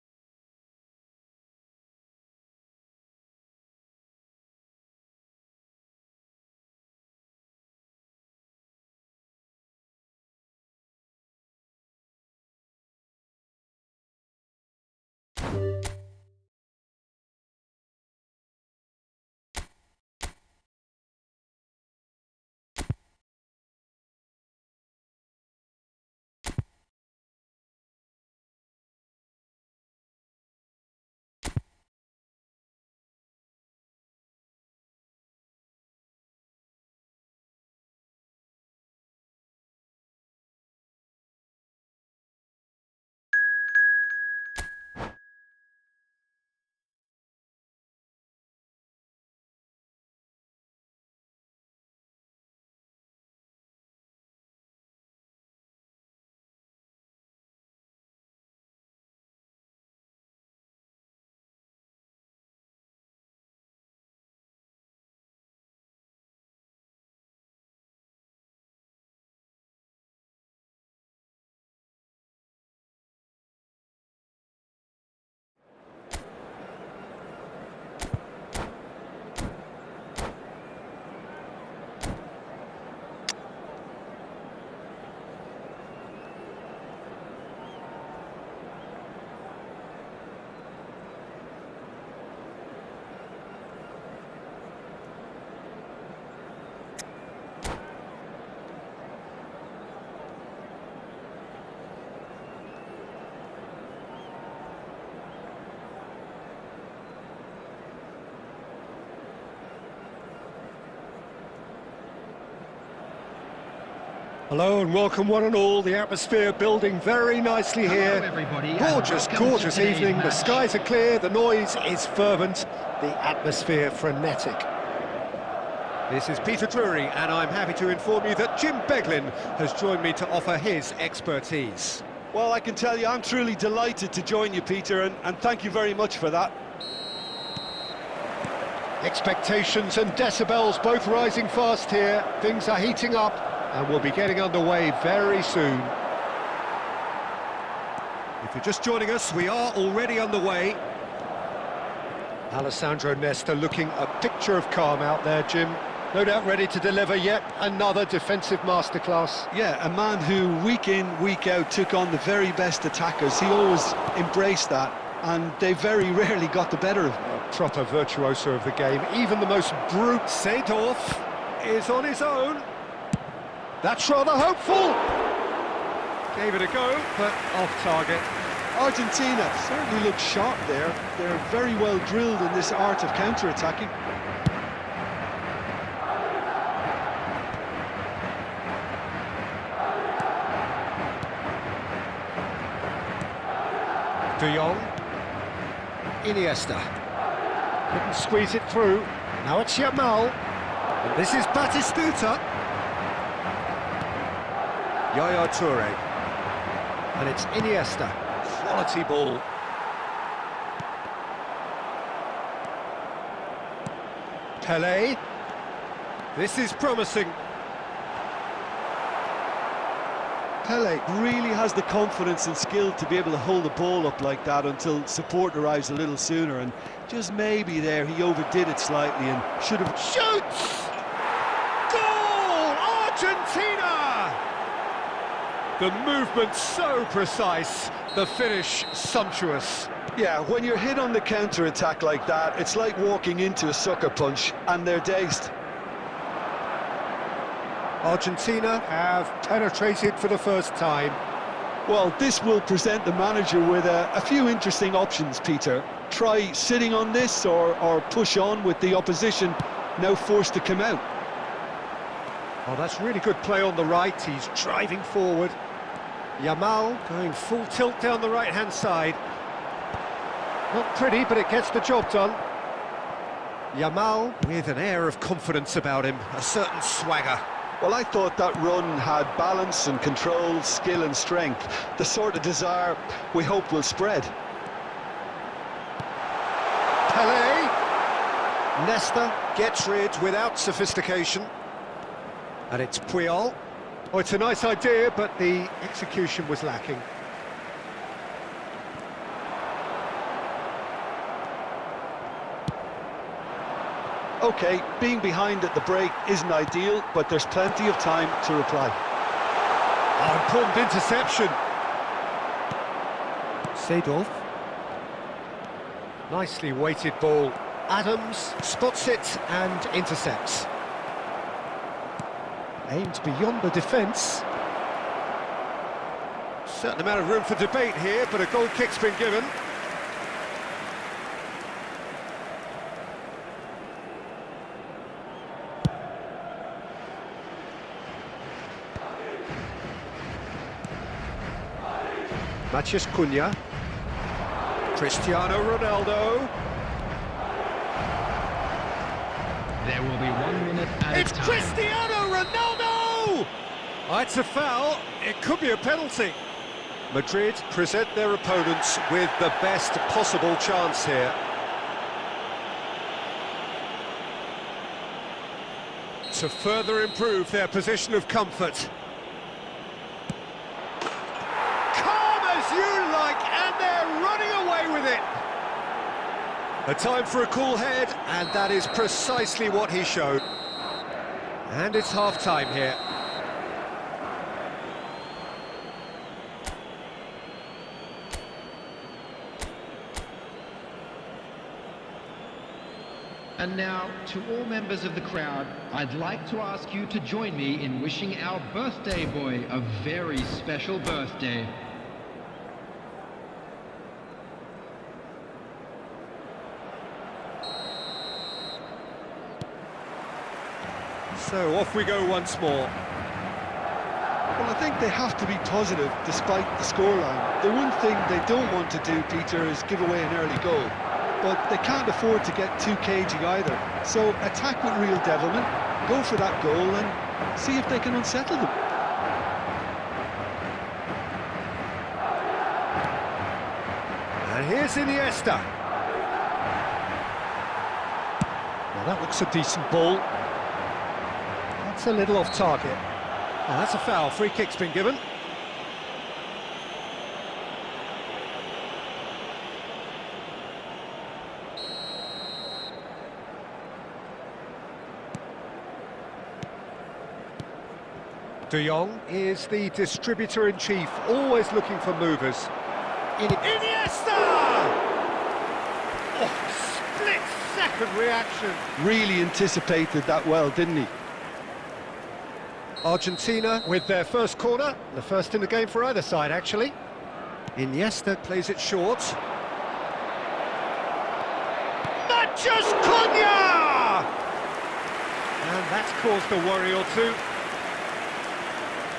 Speaker 1: Hello and welcome one and all. The atmosphere building very nicely here.
Speaker 3: Hello everybody,
Speaker 1: Gorgeous,
Speaker 3: and welcome to
Speaker 1: gorgeous
Speaker 3: today's
Speaker 1: evening. The
Speaker 3: match.
Speaker 1: skies are clear, the noise is fervent, the atmosphere frenetic. This is Peter Drury, and I'm happy to inform you that Jim Beglin has joined me to offer his expertise.
Speaker 2: Well, I can tell you I'm truly delighted to join you, Peter, and thank you very much for that. Expectations and decibels both rising fast here. Things are heating up and we'll be getting underway very soon.
Speaker 1: If you're just joining us, we are already underway. Alessandro Nesta looking a picture of calm out there, Jim. No doubt ready to deliver yet another defensive masterclass.
Speaker 2: Yeah, a man who week in, week out took on the very best attackers. He always embraced that, and they very rarely got the better of him.
Speaker 1: A proper virtuoso of the game. Even the most brute Seedorf is on his own. That's rather hopeful. Gave it a go, but off target.
Speaker 2: Argentina certainly look sharp there. They're very well drilled in this art of counter-attacking.
Speaker 1: De Jong. Iniesta. Couldn't squeeze it through. Now it's Yamal. And this is Batistuta. Yaya Toure. And it's Iniesta. Quality ball. Pelé. This is promising.
Speaker 2: Pelé really has the confidence and skill to be able to hold the ball up like that until support arrives a little sooner, and just maybe there he overdid it slightly and should have...
Speaker 1: Shoots! Goal! Argentina! The movement so precise, the finish sumptuous.
Speaker 2: Yeah, when you're hit on the counter-attack like that, it's like walking into a sucker punch, and they're dazed.
Speaker 1: Argentina have penetrated for the first time.
Speaker 2: Well, this will present the manager with a few interesting options, Peter. Try sitting on this or push on with the opposition now forced to come out.
Speaker 1: Oh, that's really good play on the right. He's driving forward. Yamal going full tilt down the right-hand side. Not pretty, but it gets the job done. Yamal with an air of confidence about him, a certain swagger.
Speaker 2: Well, I thought that run had balance and control, skill and strength, the sort of desire we hope will spread.
Speaker 1: Pelé. Nesta gets rid without sophistication. And it's Puyol. Oh, it's a nice idea, but the execution was lacking.
Speaker 2: OK, being behind at the break isn't ideal, but there's plenty of time to reply.
Speaker 1: Oh, important interception. Seedorf. Nicely weighted ball. Adams spots it and intercepts. Aimed beyond the defence. Certain amount of room for debate here, but a goal kick's been given. Matheus Cunha. Cristiano Ronaldo.
Speaker 3: There will be 1 minute at
Speaker 1: It's
Speaker 3: a time.
Speaker 1: Cristiano Ronaldo! Oh, it's a foul. It could be a penalty. Madrid present their opponents with the best possible chance here. To further improve their position of comfort. Calm as you like, and they're running away with it. A time for a cool head, and that is precisely what he showed. And it's half-time here.
Speaker 3: And now, to all members of the crowd, I'd like to ask you to join me in wishing our birthday boy a very special birthday.
Speaker 1: So off we go once more.
Speaker 2: Well, I think they have to be positive despite the scoreline. The one thing they don't want to do, Peter, is give away an early goal. But they can't afford to get too cagey either. So attack with real devilment, go for that goal and see if they can unsettle them.
Speaker 1: And here's Iniesta. Well, that looks a decent ball. That's a little off target. Oh, that's a foul. Free kick's been given. De Jong is the distributor-in-chief, always looking for movers. Iniesta! Oh, split-second reaction.
Speaker 2: Really anticipated that well, didn't he?
Speaker 1: Argentina with their first corner, the first in the game for either side, actually. Iniesta plays it short. Matches Cunha! And that's caused a worry or two.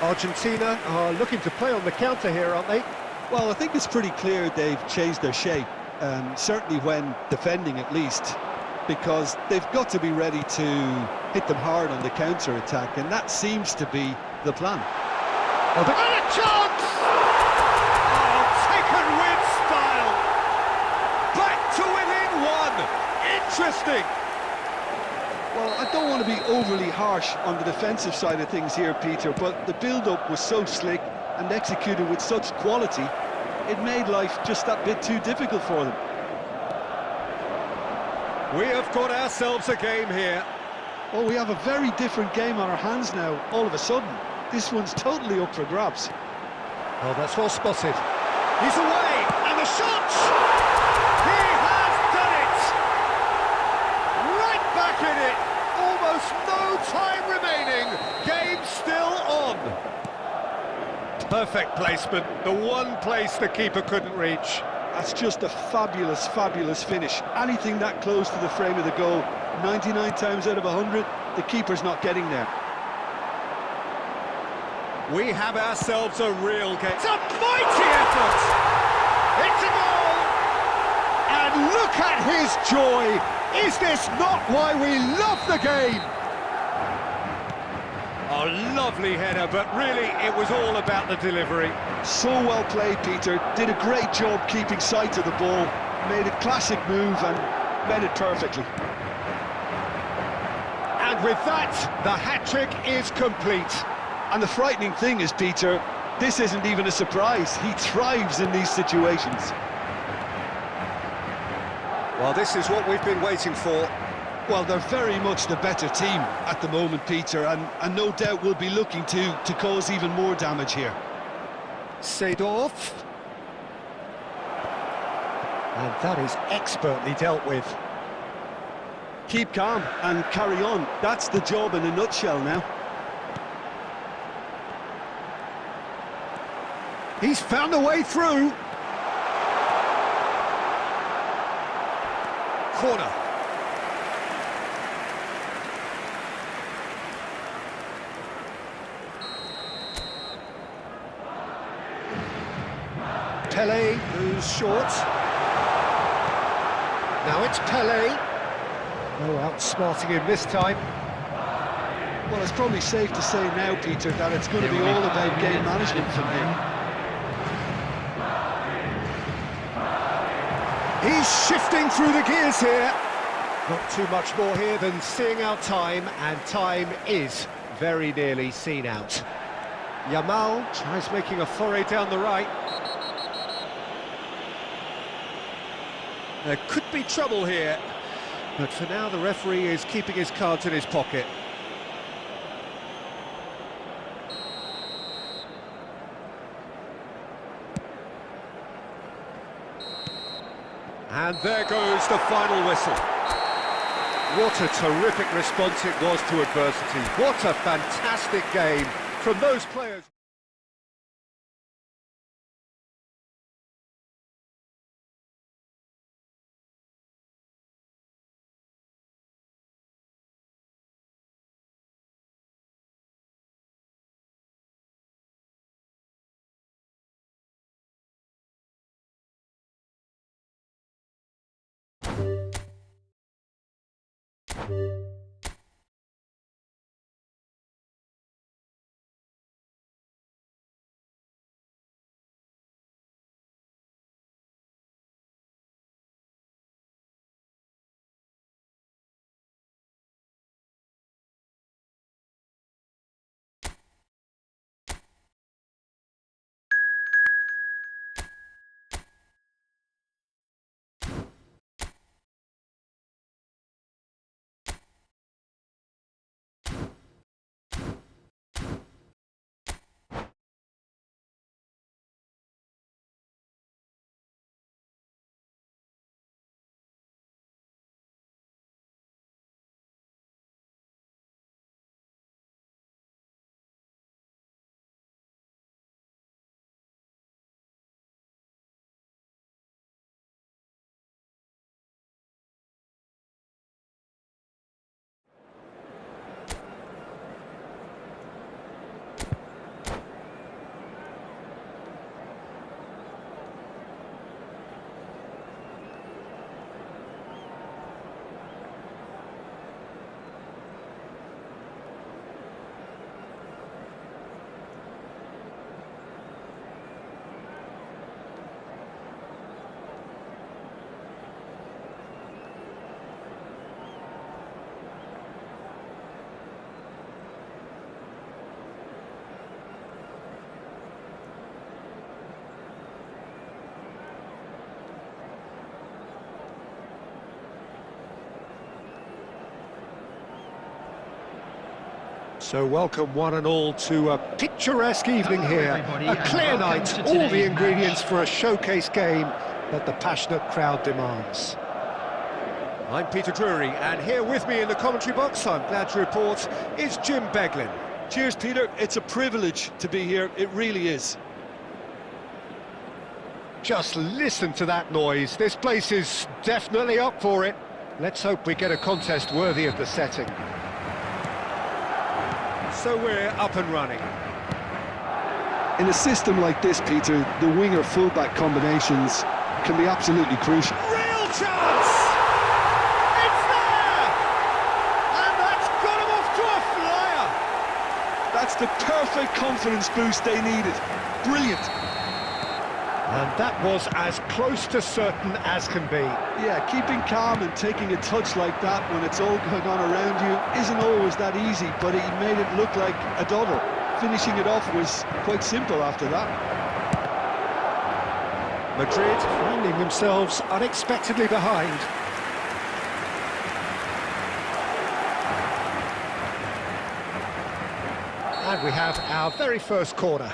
Speaker 1: Argentina are looking to play on the counter here, aren't they?
Speaker 2: Well, I think it's pretty clear they've changed their shape, certainly when defending at least, because they've got to be ready to hit them hard on the counter-attack, and that seems to be the plan.
Speaker 1: Oh, and a chance! Oh, taken with style! Back to within one! Interesting!
Speaker 2: Well, I don't want to be overly harsh on the defensive side of things here, Peter, but the build-up was so slick and executed with such quality, it made life just that bit too difficult for them.
Speaker 1: We have got ourselves a game here.
Speaker 2: Well, we have a very different game on our hands now, all of a sudden. This one's totally up for grabs.
Speaker 1: Oh, that's well spotted. He's away, and the shot! He has done it! Right back in it! Almost no time remaining. Game still on. Perfect placement, the one place the keeper couldn't reach.
Speaker 2: That's just a fabulous, fabulous finish. Anything that close to the frame of the goal, 99 times out of 100, the keeper's not getting there.
Speaker 1: We have ourselves a real game. It's a mighty effort! It's a goal! And look at his joy! Is this not why we love the game? A lovely header, but really it was all about the delivery.
Speaker 2: So well played, Peter. Did a great job keeping sight of the ball. Made a classic move and met it perfectly.
Speaker 1: And with that, the hat-trick is complete.
Speaker 2: And the frightening thing is, Peter, this isn't even a surprise. He thrives in these situations.
Speaker 1: Well, this is what we've been waiting for.
Speaker 2: Well, they're very much the better team at the moment, Peter, and no doubt will be looking to cause even more damage here.
Speaker 1: Seedorf. And that is expertly dealt with.
Speaker 2: Keep calm and carry on. That's the job in a nutshell now.
Speaker 1: He's found a way through. Corner. Pele moves short. Now it's Pele. Oh, outsmarting him this time.
Speaker 2: Well, it's probably safe to say now, Peter, that it's going to be all about game management from him.
Speaker 1: He's shifting through the gears here. Not too much more here than seeing out time, and time is very nearly seen out. Yamal tries making a foray down the right. There could be trouble here, but for now the referee is keeping his cards in his pocket. And there goes the final whistle. What a terrific response it was to adversity. What a fantastic game from those players. So welcome one and all to a picturesque evening here, a clear night, all the ingredients for a showcase game that the passionate crowd demands. I'm Peter Drury, and here with me in the commentary box, I'm glad to report, is Jim Beglin.
Speaker 2: Cheers, Peter. It's a privilege to be here, it really is.
Speaker 1: Just listen to that noise, this place is definitely up for it. Let's hope we get a contest worthy of the setting. So we're up and running.
Speaker 2: In a system like this, Peter, the winger-fullback combinations can be absolutely crucial.
Speaker 1: Real chance! It's there! And that's got him off to a flyer!
Speaker 2: That's the perfect confidence boost they needed. Brilliant.
Speaker 1: And that was as close to certain as can be.
Speaker 2: Yeah, keeping calm and taking a touch like that when it's all going on around you isn't always that easy, but he made it look like a dawdle. Finishing it off was quite simple after that.
Speaker 1: Madrid finding themselves unexpectedly behind. And we have our very first corner.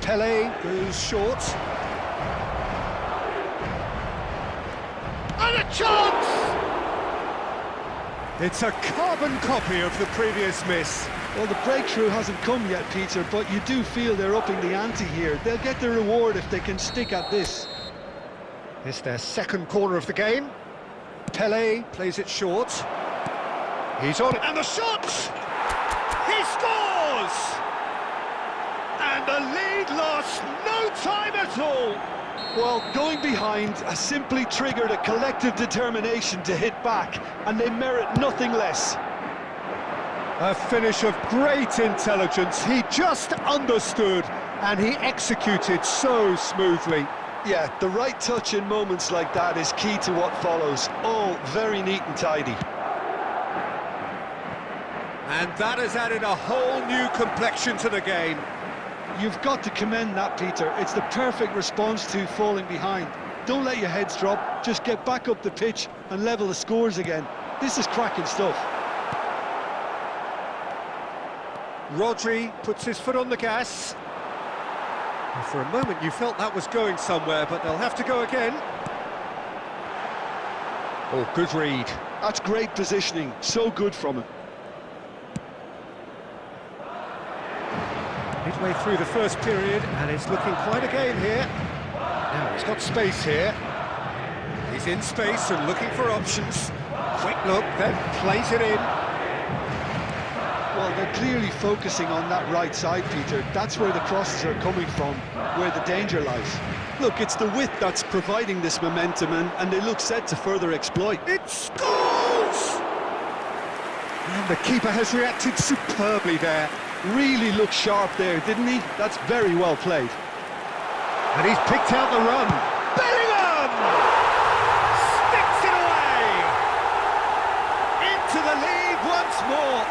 Speaker 1: Pele goes short. And a chance! It's a carbon copy of the previous miss.
Speaker 2: Well, the breakthrough hasn't come yet, Peter, but you do feel they're upping the ante here. They'll get the reward if they can stick at this.
Speaker 1: It's their second corner of the game. Pele plays it short. He's on, and the shot! He scores! And the lead lost no time at all.
Speaker 2: Well, going behind has simply triggered a collective determination to hit back, and they merit nothing less.
Speaker 1: A finish of great intelligence. He just understood, and he executed so smoothly.
Speaker 2: Yeah, the right touch in moments like that is key to what follows. All very neat and tidy.
Speaker 1: And that has added a whole new complexion to the game.
Speaker 2: You've got to commend that, Peter. It's the perfect response to falling behind. Don't let your heads drop, just get back up the pitch and level the scores again. This is cracking stuff.
Speaker 1: Rodri puts his foot on the gas. And for a moment you felt that was going somewhere, but they'll have to go again. Oh, good read.
Speaker 2: That's great positioning, so good from him.
Speaker 1: Midway through the first period, and it's looking quite a game here. Now, he's got space here. He's in space and looking for options. Quick look, then plays it in.
Speaker 2: Well, they're clearly focusing on that right side, Peter. That's where the crosses are coming from, where the danger lies. Look, it's the width that's providing this momentum, and they look set to further exploit.
Speaker 1: It scores! And the keeper has reacted superbly there.
Speaker 2: Really looked sharp there, didn't he? That's very well played.
Speaker 1: And he's picked out the run. Bellingham! Sticks it away! Into the lead once more.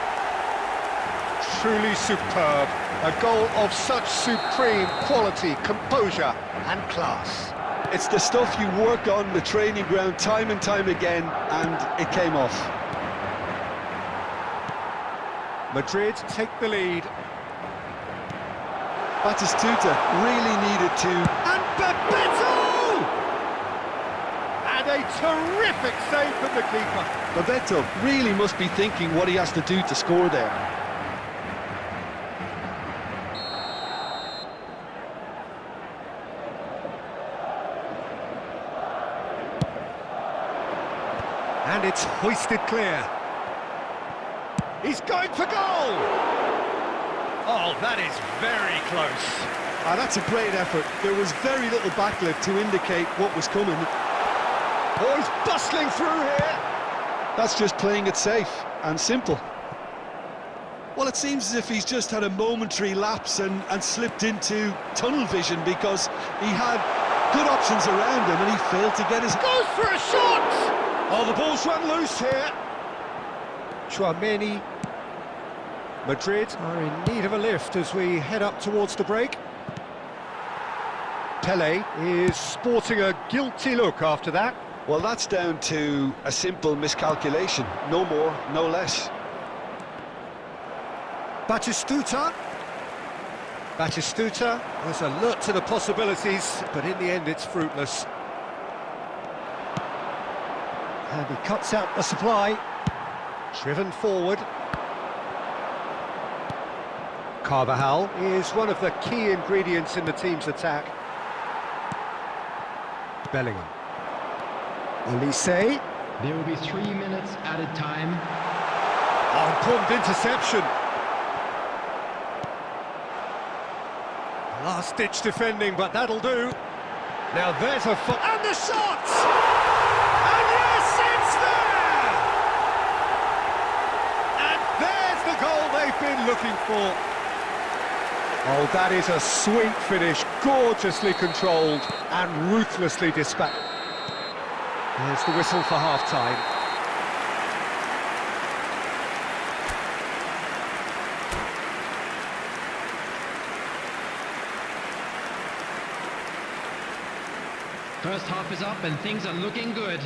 Speaker 1: Truly superb. A goal of such supreme quality, composure and class.
Speaker 2: It's the stuff you work on the training ground time and time again, and it came off.
Speaker 1: Madrid take the lead.
Speaker 2: Batistuta really needed to...
Speaker 1: And Bebeto! And a terrific save from the keeper.
Speaker 2: Bebeto really must be thinking what he has to do to score there.
Speaker 1: And it's hoisted clear. He's going for goal! Oh, that is very close.
Speaker 2: Ah, that's a great effort. There was very little backlift to indicate what was coming.
Speaker 1: Oh, he's bustling through here.
Speaker 2: That's just playing it safe and simple. Well, it seems as if he's just had a momentary lapse and slipped into tunnel vision, because he had good options around him and he failed to get his...
Speaker 1: Goes for a shot! Oh, the ball's run loose here. Chouameni. Madrid are in need of a lift as we head up towards the break. Pele is sporting a guilty look after that.
Speaker 2: Well, that's down to a simple miscalculation. No more, no less.
Speaker 1: Batistuta. Batistuta was alert to the possibilities, but in the end it's fruitless. And he cuts out the supply. Driven forward. Carvajal is one of the key ingredients in the team's attack. Bellingham. Elise.
Speaker 3: There will be 3 minutes added time.
Speaker 1: Oh, important interception. Last-ditch defending, but that'll do. Now there's a... And the shot! And yes, it's there! And there's the goal they've been looking for. Oh, that is a sweet finish, gorgeously controlled and ruthlessly dispatched. There's the whistle for half-time.
Speaker 3: First half is up and things are looking good.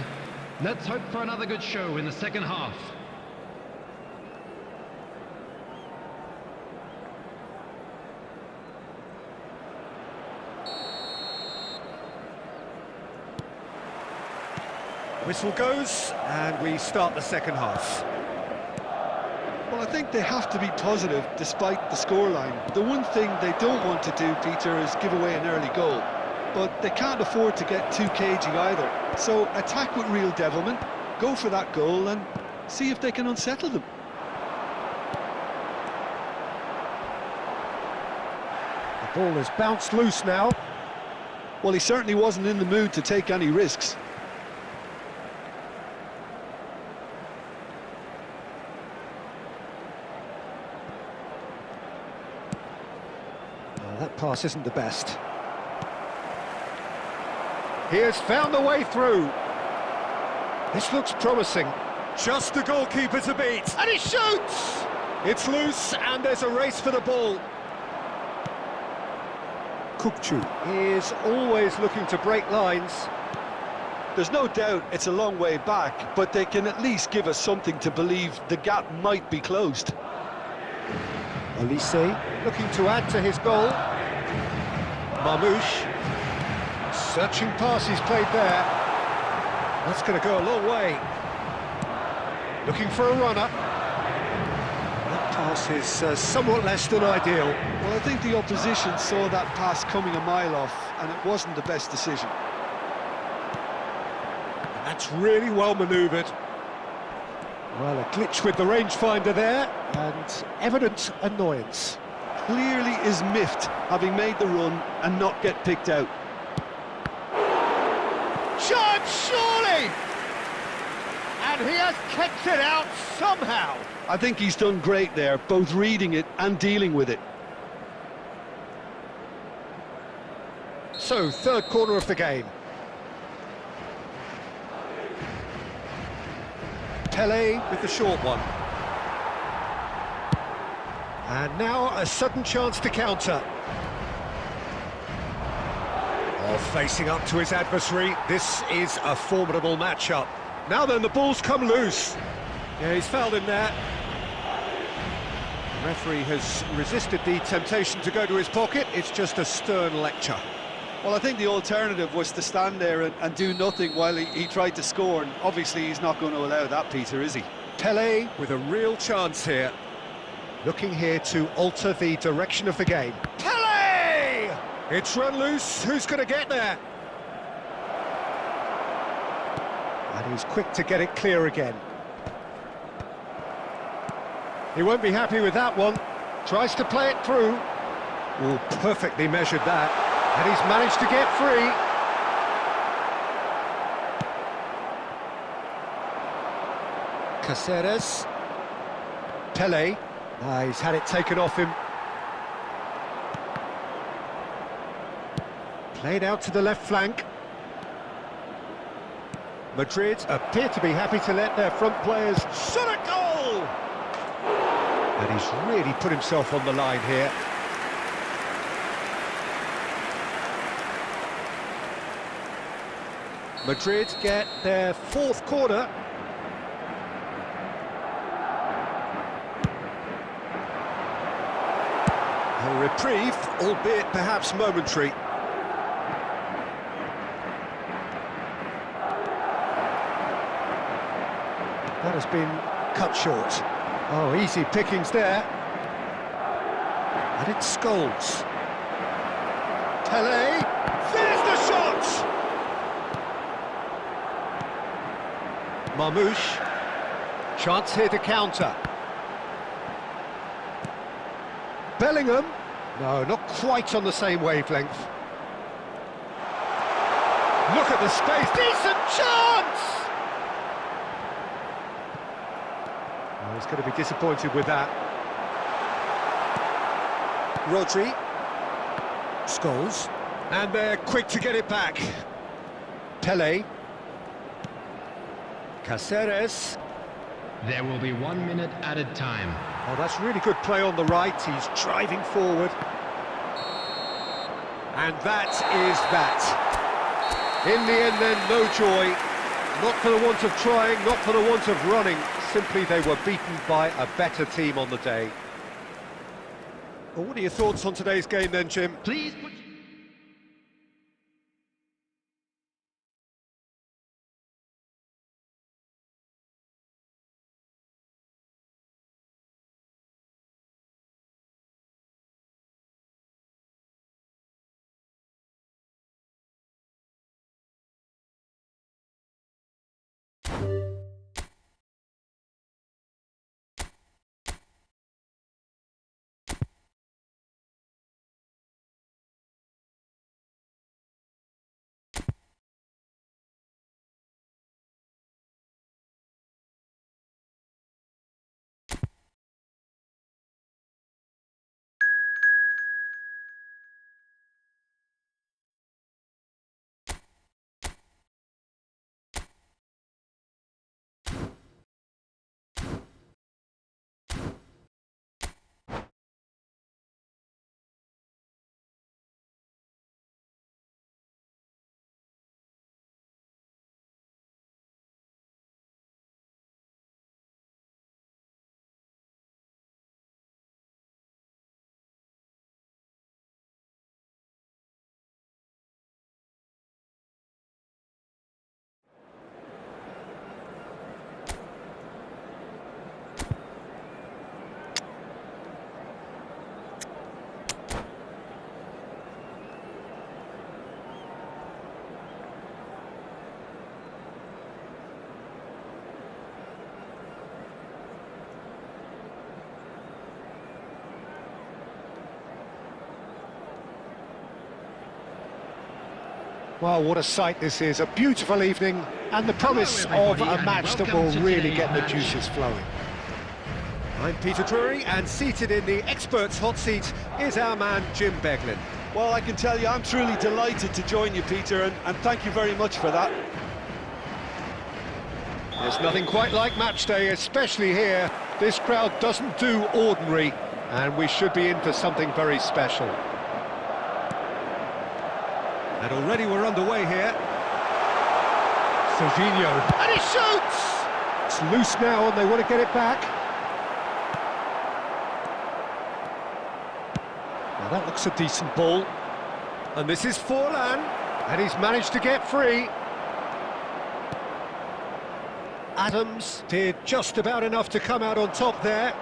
Speaker 3: Let's hope for another good show in the second half.
Speaker 1: Whistle goes, and we start the second half.
Speaker 2: Well, I think they have to be positive despite the scoreline. The one thing they don't want to do, Peter, is give away an early goal. But they can't afford to get too cagey either. So attack with real devilment, go for that goal and see if they can unsettle them.
Speaker 1: The ball has bounced loose now.
Speaker 2: Well, he certainly wasn't in the mood to take any risks.
Speaker 1: Oh, that pass isn't the best. He has found the way through. This looks promising. Just the goalkeeper to beat. And he shoots! It's loose, and there's a race for the ball. Kukçu is always looking to break lines.
Speaker 2: There's no doubt it's a long way back, but they can at least give us something to believe the gap might be closed.
Speaker 1: Elise looking to add to his goal. Marmouche. Searching pass he's played there. That's going to go a long way. Looking for a runner. That pass is somewhat less than ideal.
Speaker 2: Well, I think the opposition saw that pass coming a mile off, and it wasn't the best decision.
Speaker 1: And that's really well manoeuvred. Well, a glitch with the rangefinder there, and evident annoyance.
Speaker 2: Clearly is miffed, having made the run and not get picked out.
Speaker 1: Chance, surely! And he has kicked it out somehow.
Speaker 2: I think he's done great there, both reading it and dealing with it.
Speaker 1: So, third corner of the game. Pele with the short one. And now a sudden chance to counter. Oh, facing up to his adversary, this is a formidable matchup. Now then, the ball's come loose. Yeah, he's fouled him there. The referee has resisted the temptation to go to his pocket. It's just a stern lecture.
Speaker 2: Well, I think the alternative was to stand there and do nothing while he tried to score, and obviously he's not going to allow that, Peter, is he?
Speaker 1: Pele with a real chance here. Looking here to alter the direction of the game. Pele! It's run loose, who's going to get there? And he's quick to get it clear again. He won't be happy with that one. Tries to play it through. Oh, perfectly measured that. And he's managed to get free. Caceres. Pele. He's had it taken off him. Played out to the left flank. Madrid appear to be happy to let their front players shot a goal! And he's really put himself on the line here. Madrid get their fourth corner. A reprieve, albeit perhaps momentary. That has been cut short. Oh, easy pickings there. And it's Scholes. Pele, there's the shot! Marmouche. Chance here to counter. Bellingham. No, not quite on the same wavelength. Look at the space. Decent chance! Oh, he's going to be disappointed with that. Rodri. Scholes. And they're quick to get it back. Pele. Caceres.
Speaker 3: There will be 1 minute added time.
Speaker 1: Oh, that's really good play on the right. He's driving forward. And that is that. In the end then, no joy. Not for the want of trying, not for the want of running. Simply they were beaten by a better team on the day. Well, what are your thoughts on today's game then, Jim?
Speaker 3: Please put
Speaker 1: Well, what a sight this is, a beautiful evening, and the promise of a match that will really get the juices flowing. I'm Peter Drury, and seated in the experts' hot seat is our man Jim Beglin.
Speaker 2: Well, I can tell you, I'm truly delighted to join you, Peter, and thank you very much for that.
Speaker 1: There's nothing quite like match day, especially here. This crowd doesn't do ordinary, and we should be in for something very special. And already we're underway here. Serginho, and he shoots! It's loose now, and they want to get it back. Now that looks a decent ball. And this is Forlan, and he's managed to get free. Adams did just about enough to come out on top there.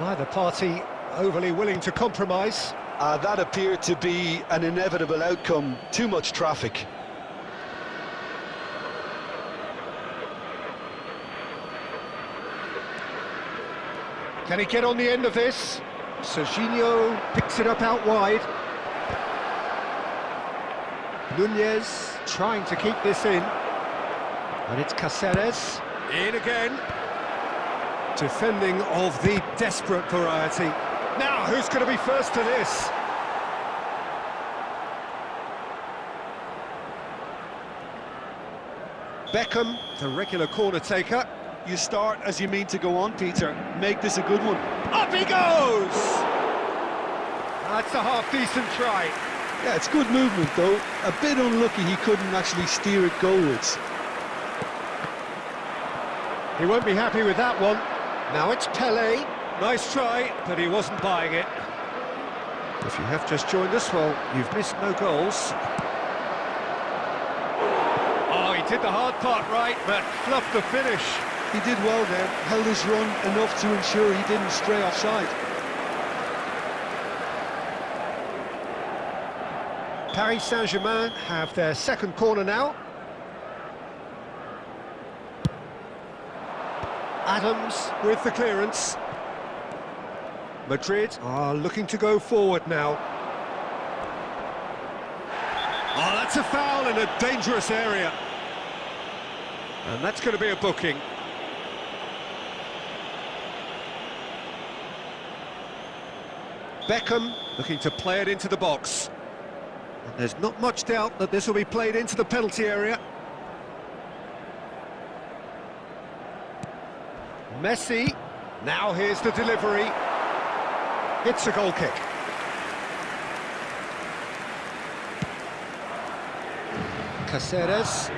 Speaker 1: Neither party overly willing to compromise.
Speaker 2: That appeared to be an inevitable outcome. Too much traffic.
Speaker 1: Can he get on the end of this? Serginho picks it up out wide. Nunez trying to keep this in. And it's Cáceres. In again. Defending of the desperate variety. Now, who's going to be first to this? Beckham, the regular corner taker.
Speaker 2: You start as you mean to go on, Peter. Make this a good one.
Speaker 1: Up he goes! That's a half-decent try.
Speaker 2: Yeah, it's good movement, though. A bit unlucky he couldn't actually steer it goalwards.
Speaker 1: He won't be happy with that one. Now it's Pelé. Nice try, but he wasn't buying it. If you have just joined us, well, you've missed no goals. Oh, he did the hard part right, but fluffed the finish.
Speaker 2: He did well there, held his run enough to ensure he didn't stray offside.
Speaker 1: Paris Saint-Germain have their second corner now. Adams with the clearance. Madrid are looking to go forward now. Oh, that's a foul in a dangerous area. And that's going to be a booking. Beckham looking to play it into the box. And there's not much doubt that this will be played into the penalty area. Messi, now here's the delivery. It's a goal kick. Cáceres.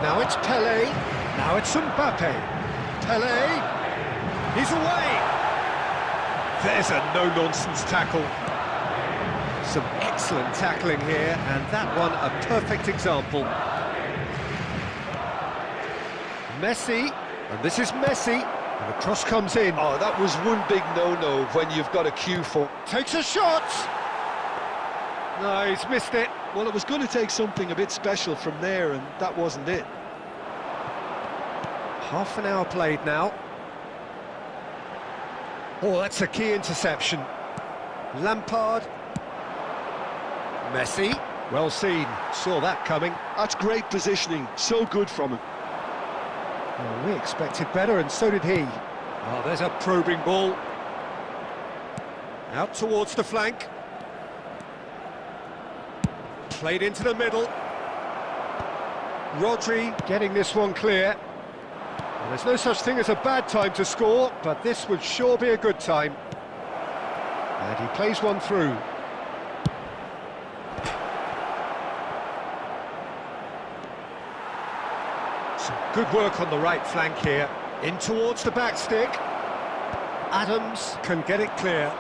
Speaker 1: Now it's Pelé. Now it's Mbappe. Pelé. He's away. There's a no-nonsense tackle. Some excellent tackling here, and that one a perfect example. Messi, and this is Messi, and the cross comes in.
Speaker 2: Oh, that was one big no-no when you've got a cue for.
Speaker 1: Takes a shot! No, he's missed it.
Speaker 2: Well, it was going to take something a bit special from there, and that wasn't it.
Speaker 1: Half an hour played now. Oh, that's a key interception. Lampard. Messi. Well seen. Saw that coming.
Speaker 2: That's great positioning. So good from him.
Speaker 1: Well, we expected better, and so did he. Oh, there's a probing ball. Out towards the flank. Played into the middle. Rodri getting this one clear. Well, there's no such thing as a bad time to score, but this would sure be a good time. And he plays one through. Some good work on the right flank here. In towards the back stick. Adams can get it clear.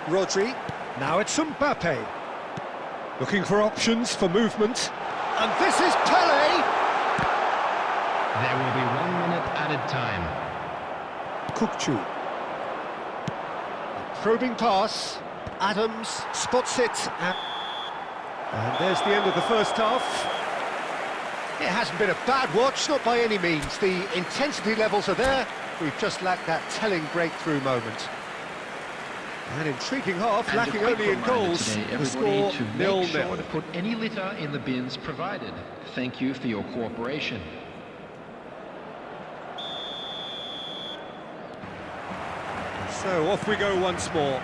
Speaker 1: Rodri. Now it's Mbappe. Looking for options for movement. And this is Pelé!
Speaker 3: There will be 1 minute added time.
Speaker 1: Kukçu. Probing pass. Adams spots it. And there's the end of the first half. It hasn't been a bad watch, not by any means. The intensity levels are there. We've just lacked that telling breakthrough moment. An intriguing half,
Speaker 3: And
Speaker 1: lacking
Speaker 3: a quick
Speaker 1: only in
Speaker 3: reminder
Speaker 1: goals.
Speaker 3: today,
Speaker 1: The
Speaker 3: everybody,
Speaker 1: score
Speaker 3: to make
Speaker 1: 0-0.
Speaker 3: sure to put any litter in the bins provided. Thank you for your cooperation.
Speaker 1: So off we go once more.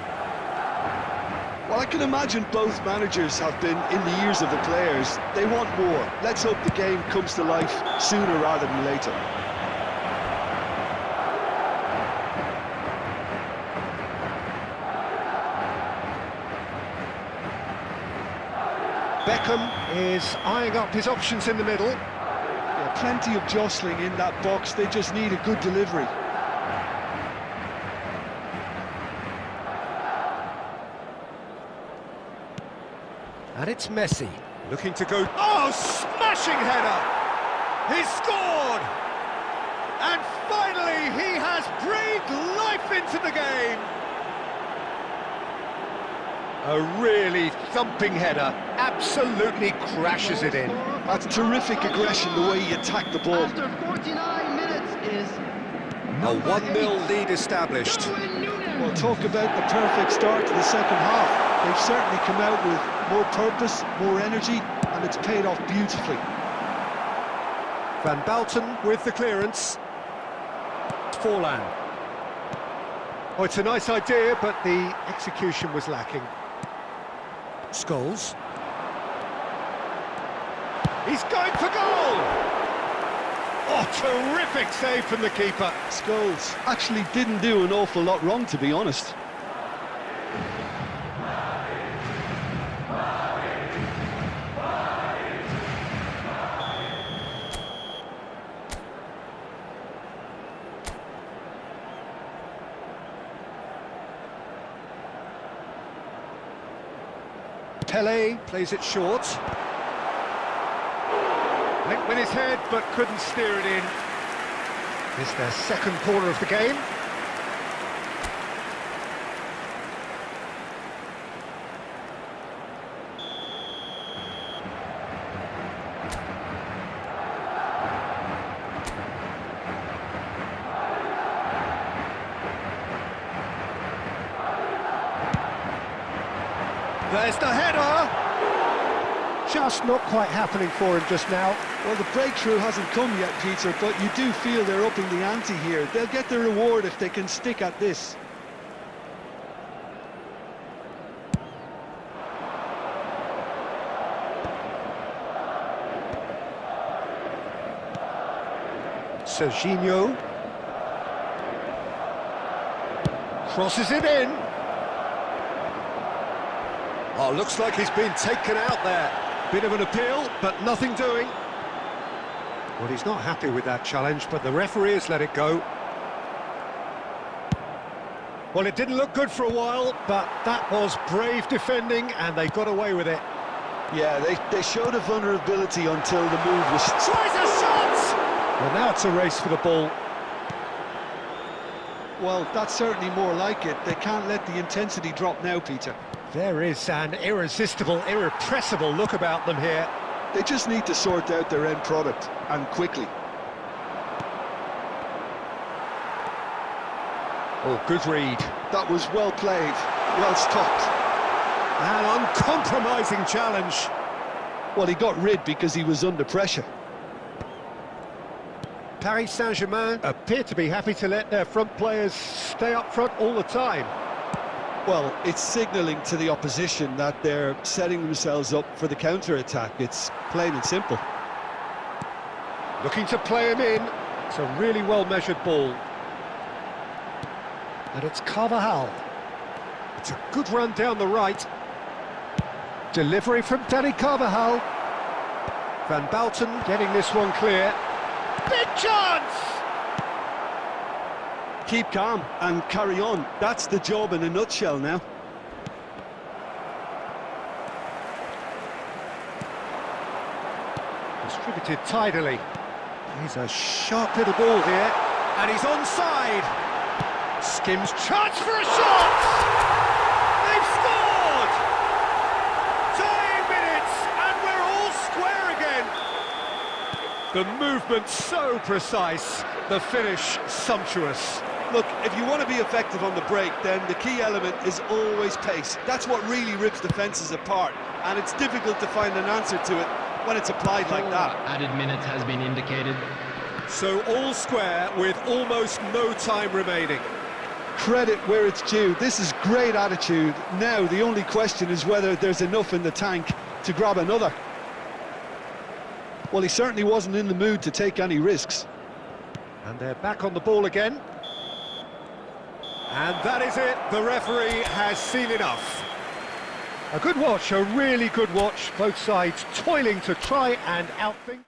Speaker 2: Well, I can imagine both managers have been in the ears of the players. They want more. Let's hope the game comes to life sooner rather than later.
Speaker 1: Beckham is eyeing up his options in the middle.
Speaker 2: Yeah, plenty of jostling in that box. They just need a good delivery.
Speaker 1: And it's Messi, looking to go... Oh, smashing header! He's scored! And finally, he has breathed life into the game! A really thumping header, absolutely crashes it in.
Speaker 2: That's terrific aggression, the way he attacked the ball.
Speaker 3: After 49 minutes is...
Speaker 1: A 1-0 lead established.
Speaker 2: Well, talk about the perfect start to the second half. They've certainly come out with more purpose, more energy, and it's paid off beautifully.
Speaker 1: Van Balten with the clearance. Forlan. Oh, it's a nice idea, but the execution was lacking. Scholes. He's going for goal! Oh, terrific save from the keeper.
Speaker 2: Scholes actually didn't do an awful lot wrong, to be honest.
Speaker 1: Pele plays it short. Went with his head, but couldn't steer it in. It's their second corner of the game. There's the header! Just not quite happening for him just now.
Speaker 2: Well, the breakthrough hasn't come yet, Peter, but you do feel they're upping the ante here. They'll get the reward if they can stick at this.
Speaker 1: Serginho crosses it in. Oh, looks like he's been taken out there. Bit of an appeal, but nothing doing. Well, he's not happy with that challenge, but the referee has let it go. Well, it didn't look good for a while, but that was brave defending, and they got away with it.
Speaker 2: Yeah, they showed a vulnerability until the move was...
Speaker 1: Tries a shot! Well, now it's a race for the ball.
Speaker 2: Well, that's certainly more like it. They can't let the intensity drop now, Peter.
Speaker 1: There is an irresistible, irrepressible look about them here.
Speaker 2: They just need to sort out their end product, and quickly.
Speaker 1: Oh, good read.
Speaker 2: That was well played, well stopped.
Speaker 1: An uncompromising challenge.
Speaker 2: Well, he got rid because he was under pressure.
Speaker 1: Paris Saint-Germain appear to be happy to let their front players stay up front all the time.
Speaker 2: Well, it's signalling to the opposition that they're setting themselves up for the counter-attack. It's plain and simple.
Speaker 1: Looking to play him in. It's a really well-measured ball. And it's Carvajal. It's a good run down the right. Delivery from Danny Carvajal. Van Balten getting this one clear. Big chance!
Speaker 2: Keep calm and carry on. That's the job in a nutshell now.
Speaker 1: Distributed tidily. He's a sharp little ball here. And he's onside. Skims chance for a shot! They've scored! Tying minutes, and we're all square again. The movement so precise, the finish sumptuous.
Speaker 2: Look, if you want to be effective on the break, then the key element is always pace. That's what really rips defences apart, and it's difficult to find an answer to it when it's applied like that.
Speaker 3: Added minutes has been indicated.
Speaker 1: So all square with almost no time remaining.
Speaker 2: Credit where it's due. This is great attitude. Now the only question is whether there's enough in the tank to grab another. Well, he certainly wasn't in the mood to take any risks.
Speaker 1: And they're back on the ball again. And that is it. The referee has seen enough. A good watch, a really good watch. Both sides toiling to try and outthink.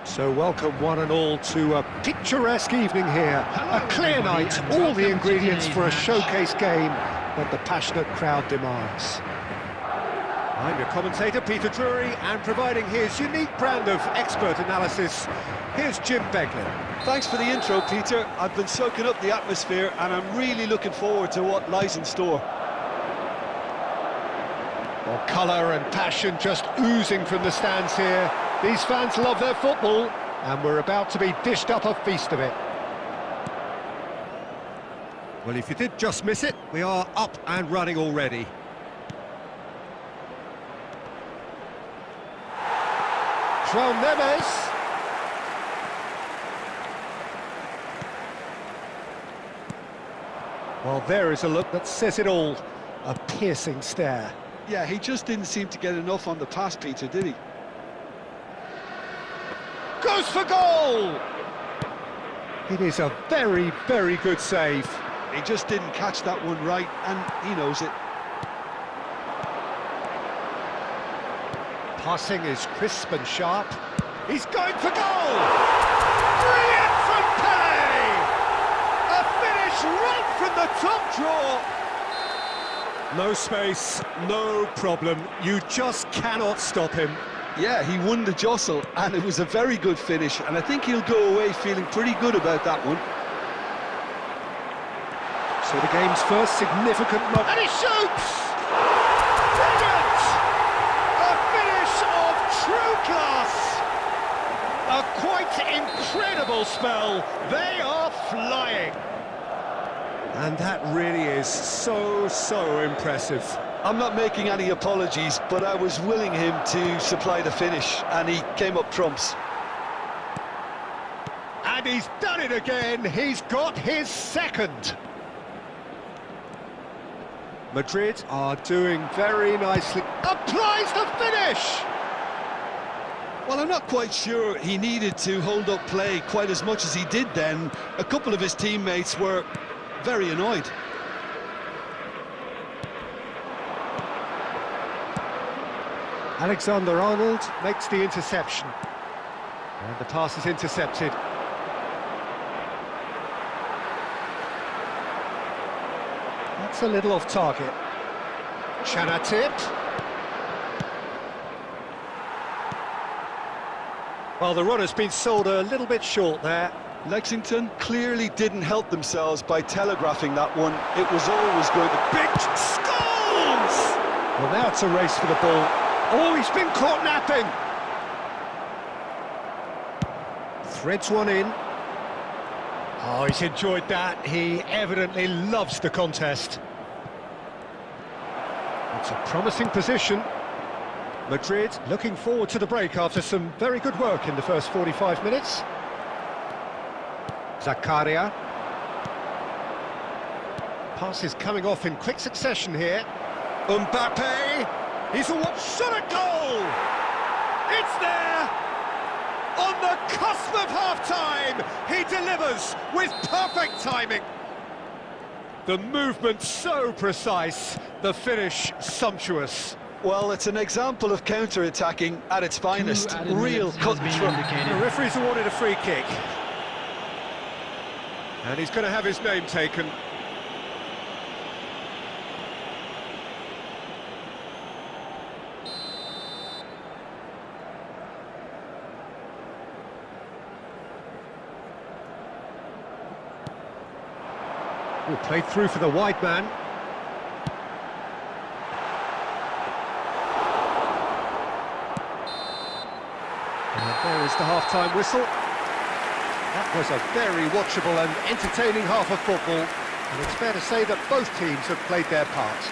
Speaker 1: So welcome one and all to a picturesque evening here. A clear night, all the ingredients for a showcase game that the passionate crowd demands. I'm your commentator, Peter Drury, and providing his unique brand of expert analysis, here's Jim Beglin.
Speaker 2: Thanks for the intro, Peter. I've been soaking up the atmosphere and I'm really looking forward to what lies in store.
Speaker 1: Well, colour and passion just oozing from the stands here. These fans love their football, and we're about to be dished up a feast of it. Well, if you did just miss it, we are up and running already. João Neves. Well, there is a look that says it all. A piercing stare.
Speaker 2: Yeah, he just didn't seem to get enough on the pass, Peter, did he?
Speaker 1: Goes for goal! It is a very, very good save.
Speaker 2: He just didn't catch that one right, and he knows it.
Speaker 1: Passing is crisp and sharp. He's going for goal! Brilliant from Pelé! A finish right from the top draw! No space, no problem. You just cannot stop him.
Speaker 2: Yeah, he won the jostle, and it was a very good finish, and I think he'll go away feeling pretty good about that one.
Speaker 1: So the game's first significant moment. And he shoots! Brilliant! A finish of true class! A quite incredible spell. They are flying. And that really is so impressive.
Speaker 2: I'm not making any apologies, but I was willing him to supply the finish, and he came up trumps.
Speaker 1: And And he's done it again. He's got his second. Madrid are doing very nicely. Applies the finish!
Speaker 2: Well, I'm not quite sure he needed to hold up play quite as much as he did then. A couple of his teammates were very annoyed.
Speaker 1: Alexander-Arnold makes the interception. And the pass is intercepted. That's a little off target. Chanatip. Well, the runner's been sold a little bit short there.
Speaker 2: Lexington clearly didn't help themselves by telegraphing that one. It was always going to...
Speaker 1: Big scores! Well, now it's a race for the ball. Oh, he's been caught napping. Threads one in. Oh, he's enjoyed that. He evidently loves the contest. It's a promising position. Madrid looking forward to the break after some very good work in the first 45 minutes. Zakaria. Passes coming off in quick succession here. Mbappe. He's a shot at goal! It's there! On the cusp of half-time, he delivers with perfect timing. The movement so precise, the finish sumptuous.
Speaker 2: Well, it's an example of counter-attacking at its finest. Real cut and through.
Speaker 1: The referee's awarded a free kick. And he's going to have his name taken. Played through for the wide man. And there is the half-time whistle. That was a very watchable and entertaining half of football, and it's fair to say that both teams have played their part.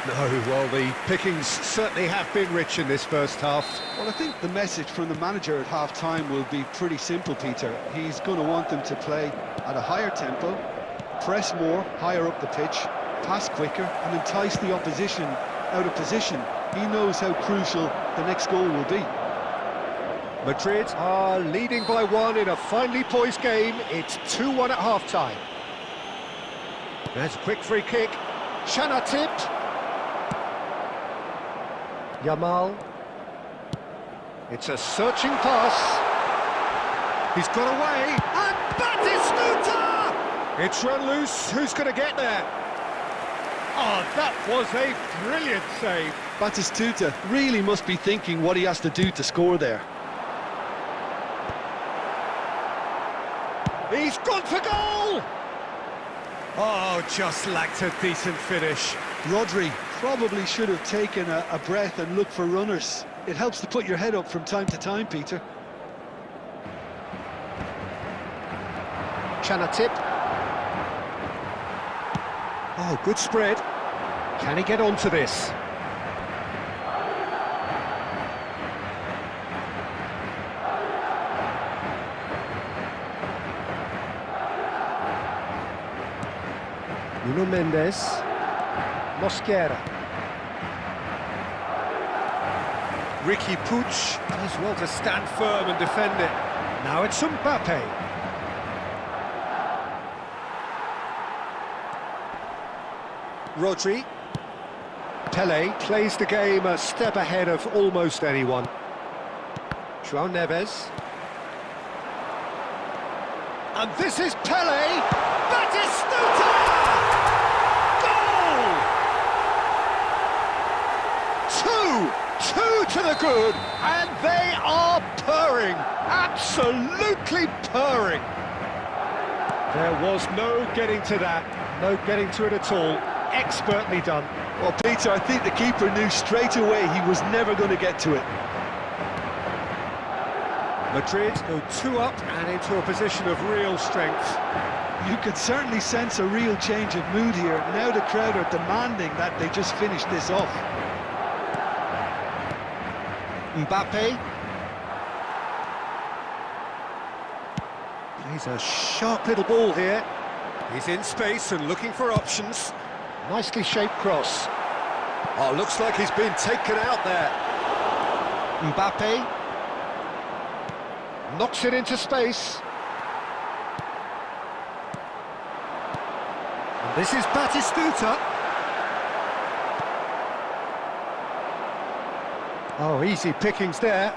Speaker 1: No, well, the pickings certainly have been rich in this first half.
Speaker 2: Well, I think the message from the manager at half-time will be pretty simple, Peter. He's going to want them to play at a higher tempo, press more, higher up the pitch, pass quicker, and entice the opposition out of position. He knows how crucial the next goal will be.
Speaker 1: Madrid are leading by one in a finely poised game. It's 2-1 at half-time. There's a quick free kick. Chanatip. Yamal. It's a searching pass. He's got away. And Batistuta! It's run loose. Who's going to get there? Oh, that was a brilliant save.
Speaker 2: Batistuta really must be thinking what he has to do to score there.
Speaker 1: He's gone for goal! Oh, just lacked a decent finish.
Speaker 2: Rodri probably should have taken a breath and looked for runners. It helps to put your head up from time to time, Peter.
Speaker 1: Chanatip. Oh, good spread. Can he get onto this? Nuno Mendes. Mosquera. Ricky Puig does well to stand firm and defend it. Now it's Mbappe. Rodri. Pele plays the game a step ahead of almost anyone. João Neves. And this is Pele. Batistuta! Goal! 2 to the good, and they are purring. Absolutely purring. There was no getting to that. No getting to it at all. Expertly done.
Speaker 2: Well, Peter, I think the keeper knew straight away he was never going to get to it.
Speaker 1: Madrid go 2 up and into a position of real strength.
Speaker 2: You could certainly sense a real change of mood here. Now the crowd are demanding that they just finish this off.
Speaker 1: Mbappe. Plays a sharp little ball here. He's in space and looking for options. Nicely shaped cross. Oh, looks like he's been taken out there. Mbappe knocks it into space. And this is Batistuta. Oh, easy pickings there.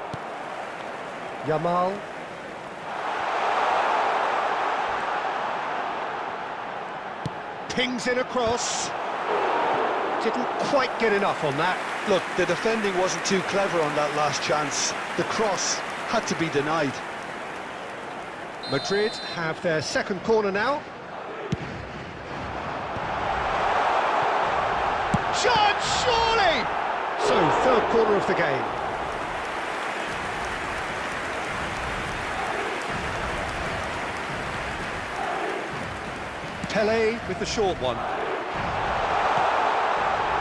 Speaker 1: Yamal. Pings it across. Didn't quite get enough on that.
Speaker 2: Look, the defending wasn't too clever on that last chance. The cross had to be denied.
Speaker 1: Madrid have their second corner now. Shot, surely! So, third corner of the game. Pelé with the short one.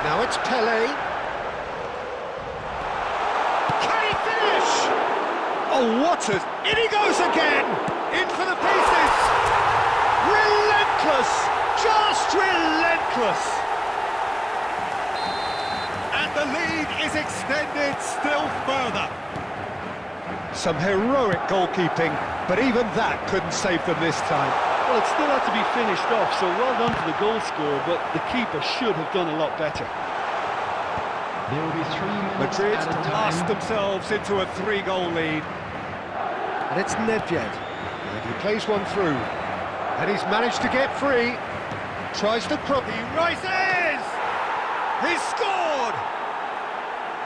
Speaker 1: Now it's Pelé. Can he finish? Oh, what a... In he goes again! In for the pieces! Relentless! Just relentless! And the lead is extended still further. Some heroic goalkeeping, but even that couldn't save them this time.
Speaker 2: Well, it still had to be finished off, so well done to the goal scorer, but the keeper should have done a lot better.
Speaker 3: There will be 3 minutes
Speaker 1: Madrid
Speaker 3: at a
Speaker 1: blast
Speaker 3: time.
Speaker 1: themselves into a 3-goal lead. And it's Nedved. And he plays one through. And he's managed to get free. Tries to cross. He rises! He scored!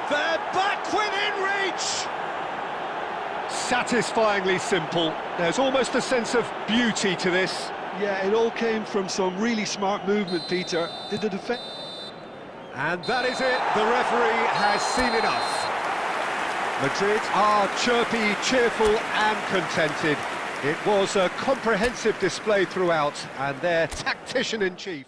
Speaker 1: They're back within reach! Satisfyingly simple. There's almost a sense of beauty to this.
Speaker 2: Yeah, it all came from some really smart movement, Peter. Did the defense...
Speaker 1: And that is it. The referee has seen enough. Madrid are chirpy, cheerful and contented. It was a comprehensive display throughout, and their tactician-in-chief.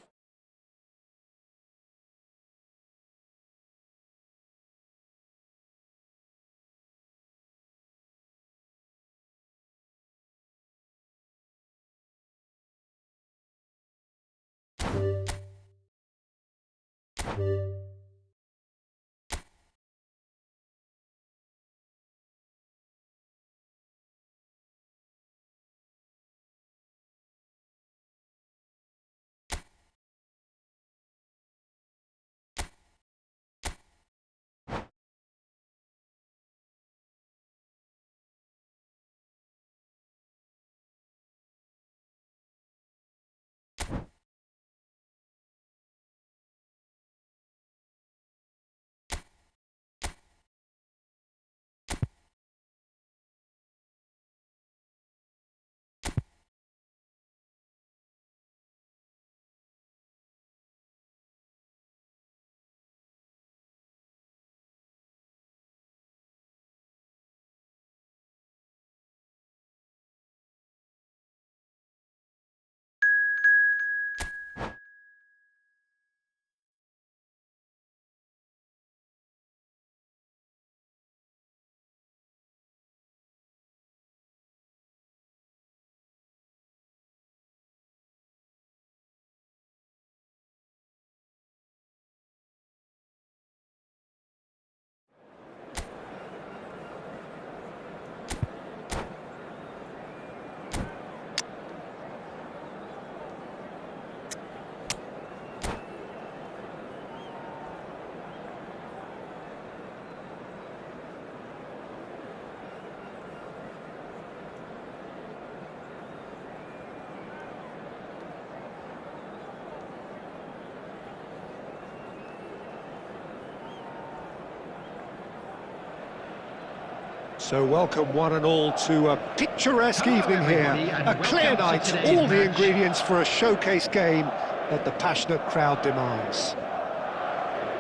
Speaker 1: So welcome one and all to a picturesque evening here, a clear night, all the ingredients for a showcase game that the passionate crowd demands.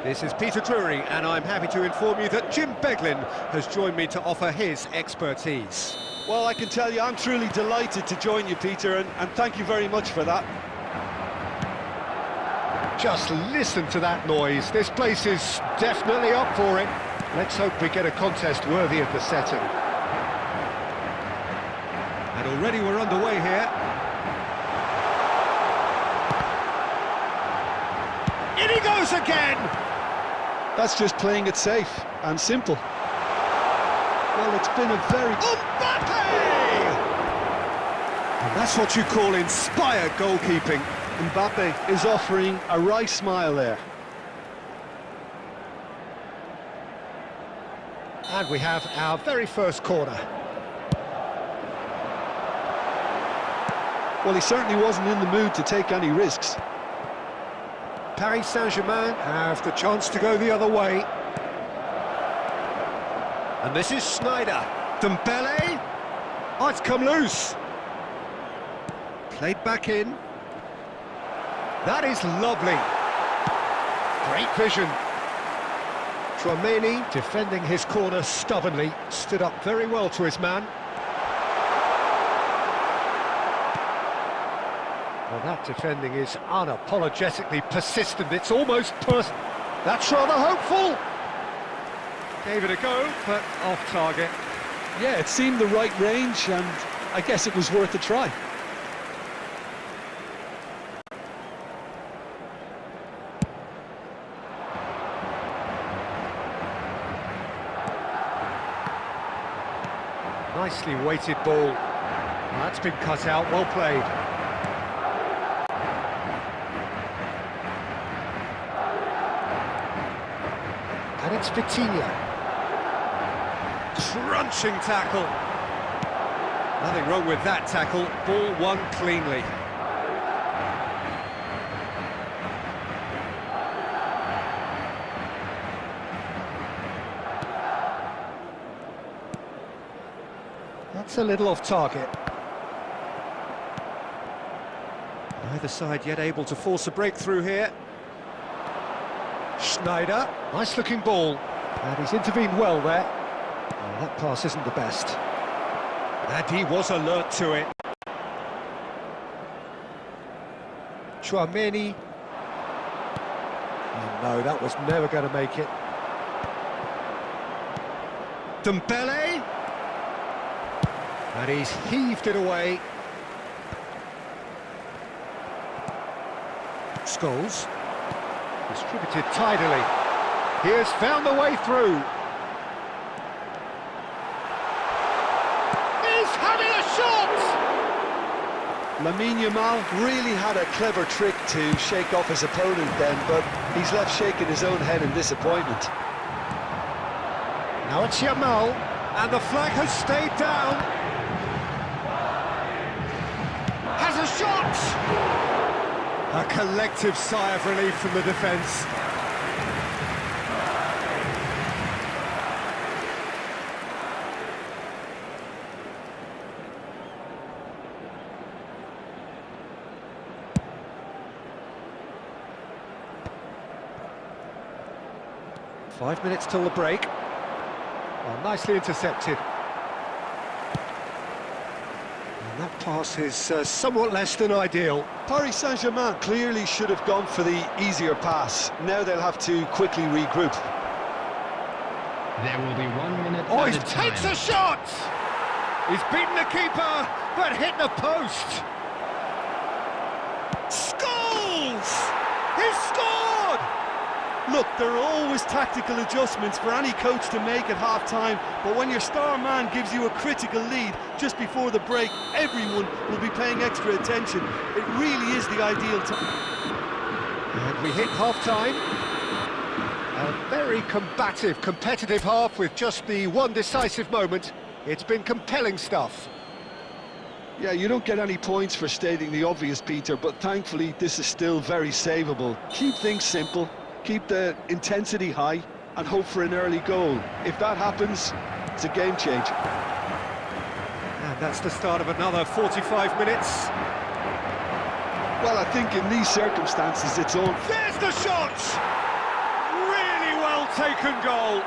Speaker 1: This is Peter Drury, and I'm happy to inform you that Jim Beglin has joined me to offer his expertise.
Speaker 2: Well, I can tell you, I'm truly delighted to join you, Peter, and thank you very much for that.
Speaker 1: Just listen to that noise. This place is definitely up for it. Let's hope we get a contest worthy of the setting. And already we're underway here. In he goes again!
Speaker 2: That's just playing it safe and simple. Well, it's been a very...
Speaker 1: Mbappe! And that's what you call inspired goalkeeping.
Speaker 2: Mbappe is offering a wry smile there.
Speaker 1: And we have our very first corner.
Speaker 2: Well, he certainly wasn't in the mood to take any risks.
Speaker 1: Paris Saint-Germain have the chance to go the other way. And this is Sneijder. Dembele. Oh, it's come loose. Played back in. That is lovely. Great vision. Tchouaméni, defending his corner stubbornly, stood up very well to his man. Well, that defending is unapologetically persistent. It's almost That's rather hopeful. Gave it a go, but off target.
Speaker 2: Yeah, it seemed the right range, and I guess it was worth a try.
Speaker 1: Nicely weighted ball. That's been cut out, well played. And it's Vitinha. Crunching tackle. Nothing wrong with that tackle. Ball won cleanly. That's a little off target. Neither side yet able to force a breakthrough here. Sneijder, nice looking ball, and he's intervened well there. Oh, that pass isn't the best. And he was alert to it. Tchouaméni. Oh no, that was never going to make it. Dembele. And he's heaved it away. Scholes. Distributed tidily. He has found the way through. He's having a shot!
Speaker 2: Lamine Yamal really had a clever trick to shake off his opponent then, but he's left shaking his own head in disappointment.
Speaker 1: Now it's Yamal, and the flag has stayed down. Has a shot! A collective sigh of relief from the defence. Five minutes till the break. Well, nicely intercepted. And that pass is somewhat less than ideal.
Speaker 2: Paris Saint-Germain clearly should have gone for the easier pass. Now they'll have to quickly regroup.
Speaker 3: There will be 1 minute
Speaker 1: Oh, he
Speaker 3: added time.
Speaker 1: takes a shot! He's beaten the keeper, but hit the post. Scholes! He's scored!
Speaker 2: Look, there are always tactical adjustments for any coach to make at half-time, but when your star man gives you a critical lead just before the break, everyone will be paying extra attention. It really is the ideal time.
Speaker 1: And we hit half-time. A very combative, competitive half with just the one decisive moment. It's been compelling stuff.
Speaker 2: Yeah, you don't get any points for stating the obvious, Peter, but thankfully this is still very savable. Keep things simple. Keep the intensity high and hope for an early goal. If that happens, it's a game changer.
Speaker 1: And that's the start of another 45 minutes.
Speaker 2: Well, I think in these circumstances it's all...
Speaker 1: There's the shot! Really well taken goal.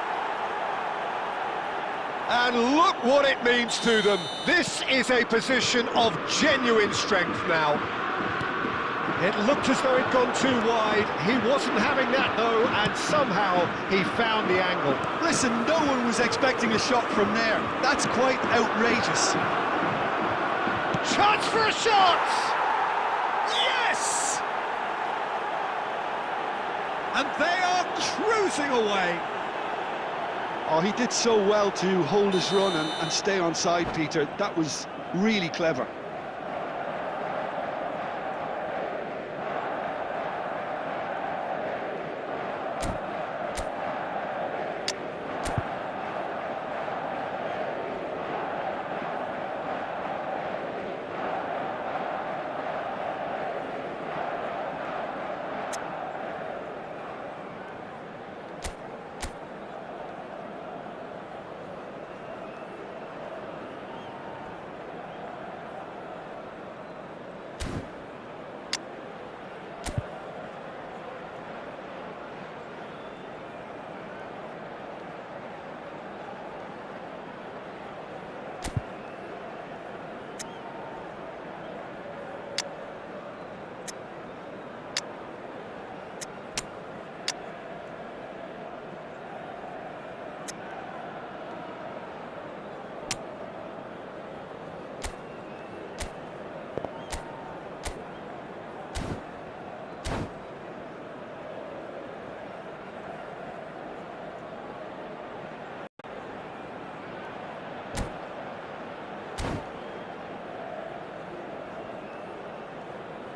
Speaker 1: And look what it means to them. This is a position of genuine strength now. It looked as though it'd gone too wide. He wasn't having that, though, and somehow he found the angle.
Speaker 2: Listen, no one was expecting a shot from there. That's quite outrageous.
Speaker 1: Chance for a shot! Yes! And they are cruising away.
Speaker 2: Oh, he did so well to hold his run and stay on side, Peter. That was really clever.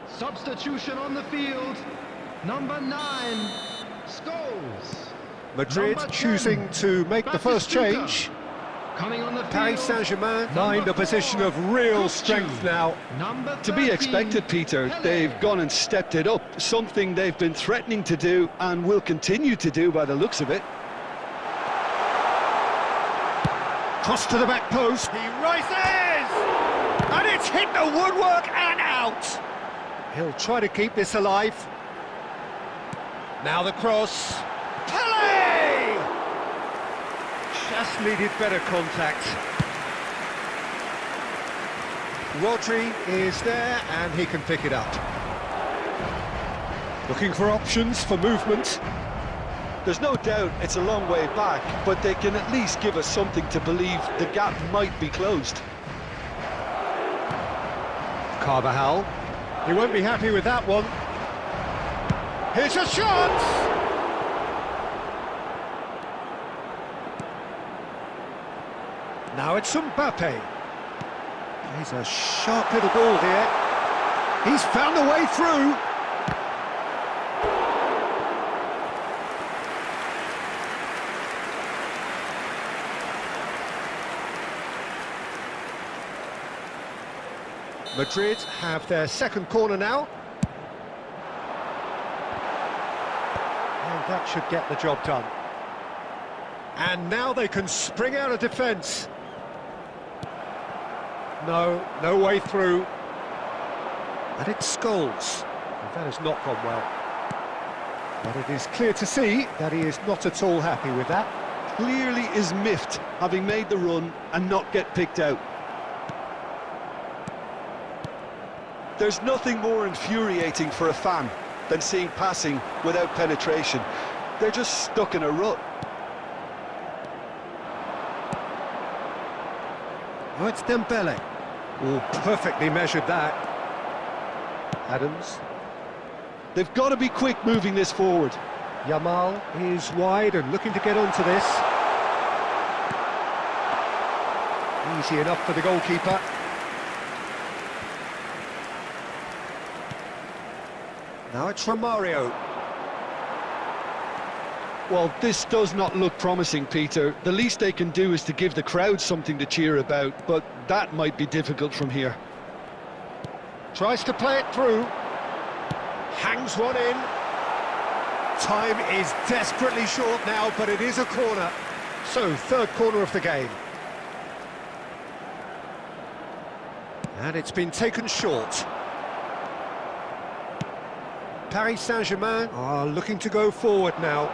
Speaker 3: Substitution on the field. Number 9, Scholes.
Speaker 1: Madrid
Speaker 3: Number 10,
Speaker 1: choosing to make the first change.
Speaker 3: Coming on the field.
Speaker 1: Paris Saint-Germain find a
Speaker 3: Number
Speaker 1: position
Speaker 3: 4,
Speaker 1: of real
Speaker 3: Kuchu.
Speaker 1: strength now.
Speaker 3: Number 13,
Speaker 2: To be expected, Peter.
Speaker 3: Pele.
Speaker 2: They've gone and stepped it up, something they've been threatening to do and will continue to do by the looks of it.
Speaker 1: Cross to the back post. He rises! And it's hit the woodwork and out. He'll try to keep this alive. Now the cross. Pele! Just needed better contact. Rodri is there and he can pick it up. Looking for options for movement.
Speaker 2: There's no doubt it's a long way back, but they can at least give us something to believe the gap might be closed.
Speaker 1: Carvajal. He won't be happy with that one. Here's a shot! Now it's Mbappe. He's a sharp little ball here. He's found a way through. Madrid have their second corner now. And that should get the job done. And now they can spring out of defence. No way through. And it's Scholes. And that has not gone well. But it is clear to see that he is not at all happy with that.
Speaker 2: Clearly is miffed, having made the run and not get picked out. There's nothing more infuriating for a fan than seeing passing without penetration. They're just stuck in a rut.
Speaker 1: Oh, it's Dembele. Oh, perfectly measured that. Adams.
Speaker 2: They've got to be quick moving this forward.
Speaker 1: Yamal is wide and looking to get onto this. Easy enough for the goalkeeper. Now it's Romario.
Speaker 2: Well, this does not look promising, Peter. The least they can do is to give the crowd something to cheer about, but that might be difficult from here.
Speaker 1: Tries to play it through. Hangs one in. Time is desperately short now, but it is a corner. So, third corner of the game. And it's been taken short. Paris Saint-Germain are looking to go forward now.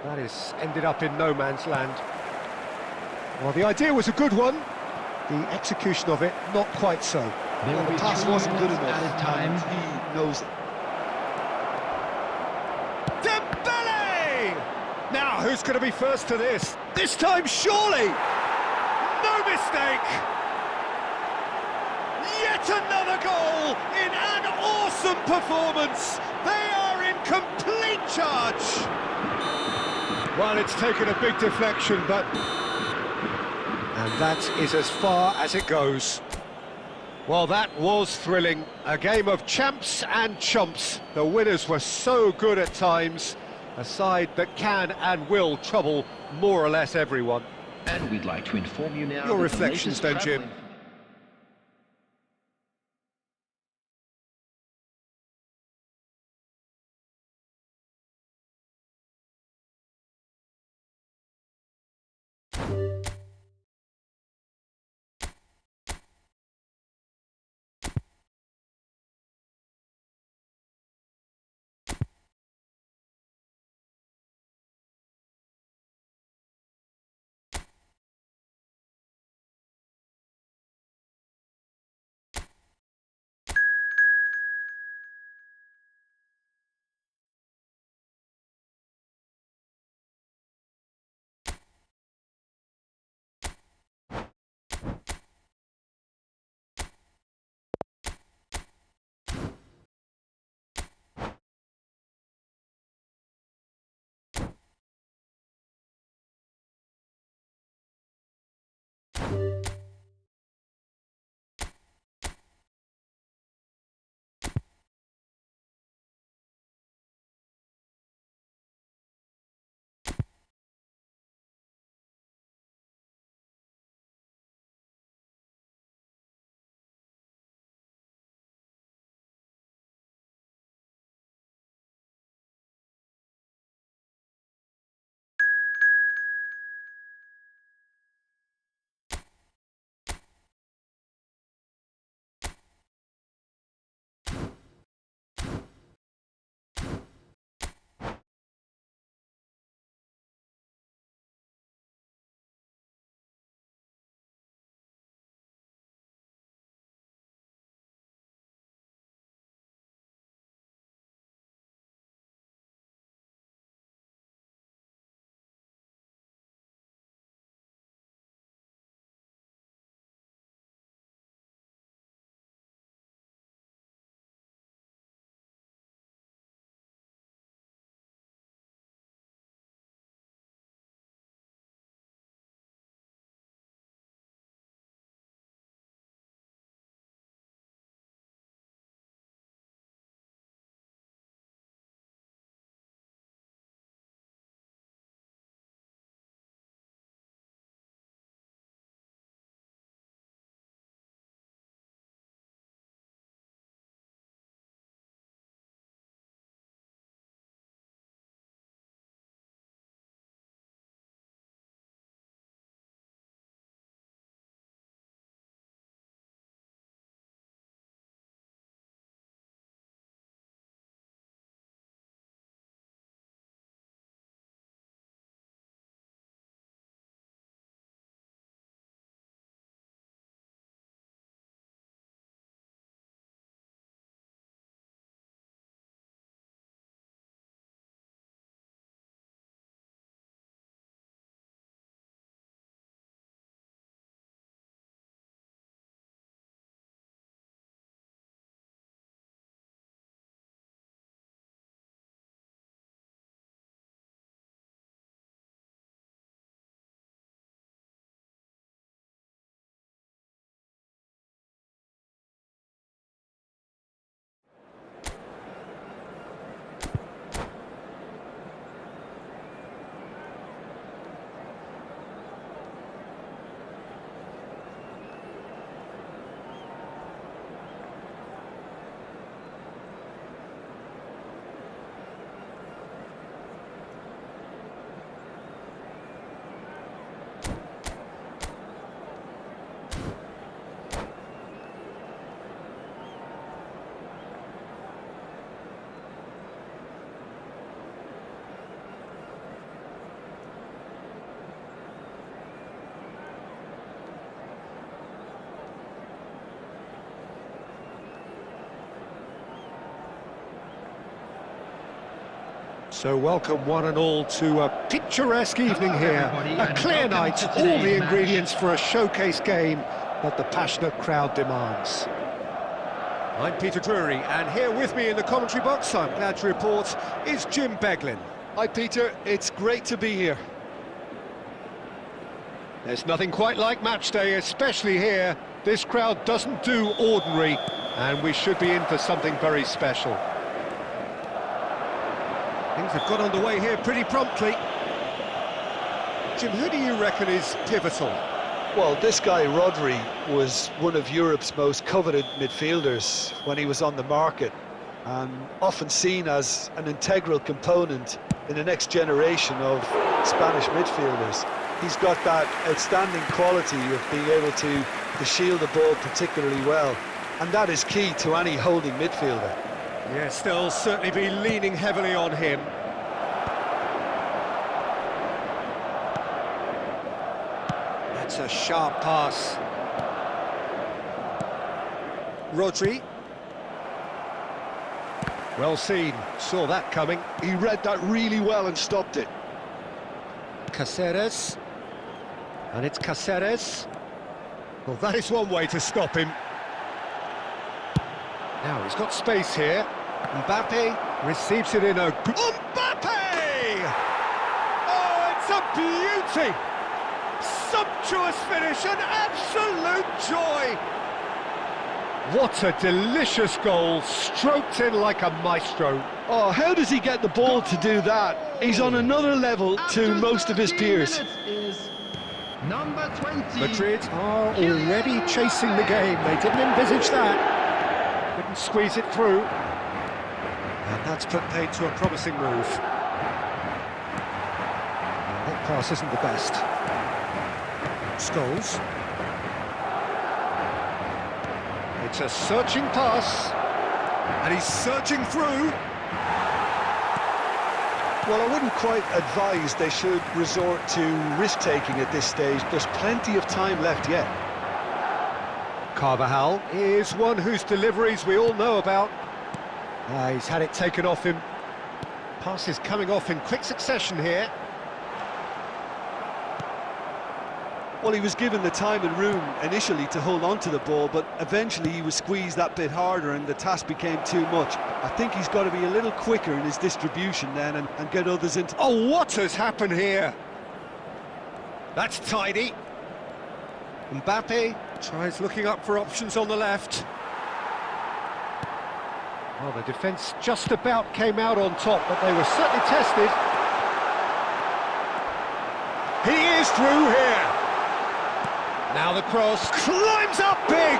Speaker 1: That has ended up in no man's land. Well, the idea was a good one. The execution of it, not quite so.
Speaker 3: There will
Speaker 2: The
Speaker 3: be
Speaker 2: pass
Speaker 3: 3
Speaker 2: wasn't good
Speaker 3: minutes
Speaker 2: enough,
Speaker 3: at a time.
Speaker 2: and he knows it.
Speaker 1: Dembele! Now, who's going to be first to this? This time, surely! No mistake! Yet another goal in an awesome performance. They are in complete charge. Well, it's taken a big deflection, but... and that is as far as it goes. Well, that was thrilling. A game of champs and chumps. The winners were so good at times. A side that can and will trouble more or less everyone.
Speaker 3: And we'd like to inform you now...
Speaker 1: Your reflections then, Jim? So welcome one and all to a picturesque evening here. A clear night, all the ingredients for a showcase game that the passionate crowd demands. I'm Peter Drury, and here with me in the commentary box, I'm glad to report, is Jim Beglin.
Speaker 2: Hi Peter, it's great to be here.
Speaker 1: There's nothing quite like match day, especially here. This crowd doesn't do ordinary, and we should be in for something very special. Things have got underway here pretty promptly. Jim, who do you reckon is pivotal?
Speaker 2: Well, this guy, Rodri, was one of Europe's most coveted midfielders when he was on the market, and often seen as an integral component in the next generation of Spanish midfielders. He's got that outstanding quality of being able to shield the ball particularly well, and that is key to any holding midfielder.
Speaker 1: Yes, they'll certainly be leaning heavily on him. That's a sharp pass. Rodri. Well seen, saw that coming.
Speaker 2: He read that really well and stopped it.
Speaker 1: Caceres. And it's Caceres. Well, that is one way to stop him. Now, he's got space here. Mbappe receives it in a... Mbappe! Oh, it's a beauty! Sumptuous finish, an absolute joy! What a delicious goal, stroked in like a maestro.
Speaker 2: Oh, how does he get the ball to do that? He's on another level to most of his peers.
Speaker 3: Number 20.
Speaker 1: Madrid are already chasing the game. They didn't envisage that. Couldn't squeeze it through. And that's put paid to a promising move. Well, that pass isn't the best. Scholes. It's a searching pass. And he's searching through.
Speaker 2: Well, I wouldn't quite advise they should resort to risk-taking at this stage. There's plenty of time left yet.
Speaker 1: Carvajal is one whose deliveries we all know about. He's had it taken off him. Passes coming off in quick succession here.
Speaker 2: Well, he was given the time and room initially to hold on to the ball, but eventually he was squeezed that bit harder and the task became too much. I think he's got to be a little quicker in his distribution then and get others into...
Speaker 1: Oh, what has happened here? That's tidy. Mbappe tries looking up for options on the left. Well, the defence just about came out on top, but they were certainly tested. He is through here. Now the cross climbs up big.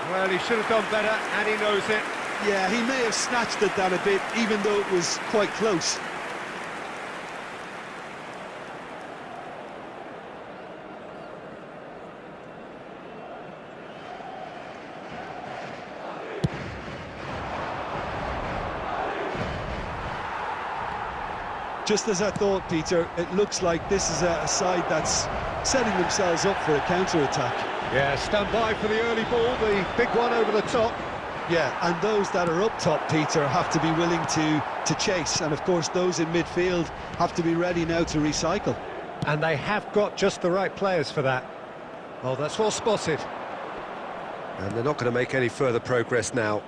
Speaker 1: Well, he should have done better, and he knows it.
Speaker 2: Yeah, he may have snatched at that a bit, even though it was quite close. Just as I thought, Peter, it looks like this is a side that's setting themselves up for a counter-attack.
Speaker 1: Yeah, stand by for the early ball, the big one over the top.
Speaker 2: Yeah, and those that are up top, Peter, have to be willing to chase. And, of course, those in midfield have to be ready now to recycle.
Speaker 1: And they have got just the right players for that. Oh, that's well spotted. And they're not going to make any further progress now.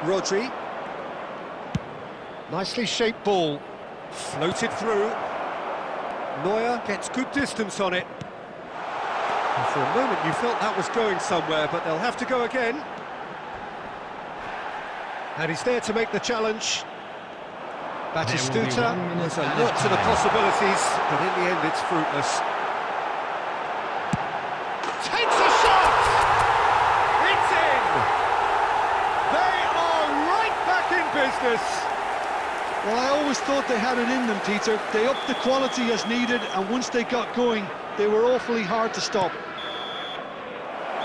Speaker 1: Rodri. Nicely shaped ball. Floated through. Neuer gets good distance on it. And for a moment you felt that was going somewhere, but they'll have to go again. And he's there to make the challenge. Batistuta has a lot to the possibilities, but in the end it's fruitless. Takes a shot! It's in! They are right back in business.
Speaker 2: Well, I always thought they had it in them, Peter. They upped the quality as needed, and once they got going, they were awfully hard to stop.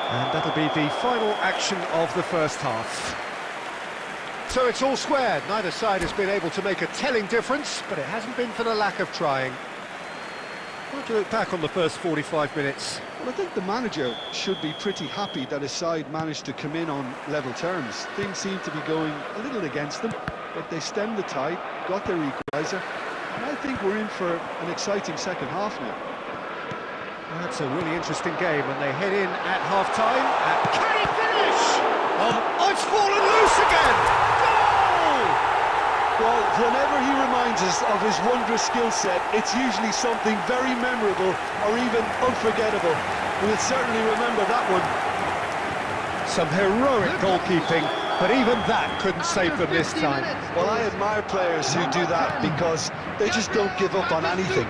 Speaker 1: And that'll be the final action of the first half. So it's all squared. Neither side has been able to make a telling difference, but it hasn't been for the lack of trying. How do you look back on the first 45 minutes?
Speaker 2: Well, I think the manager should be pretty happy that his side managed to come in on level terms. Things seem to be going a little against them, but they stemmed the tide, got their equaliser, and I think we're in for an exciting second half now.
Speaker 1: That's a really interesting game, and they head in at half-time. Can he finish? Oh, it's fallen loose again! Goal!
Speaker 2: Well, whenever he reminds us of his wondrous skill set, it's usually something very memorable or even unforgettable. We'll certainly remember that one.
Speaker 1: Some heroic goalkeeping, but even that couldn't save them this time.
Speaker 2: Well, I admire players who do that because they just don't give up on anything.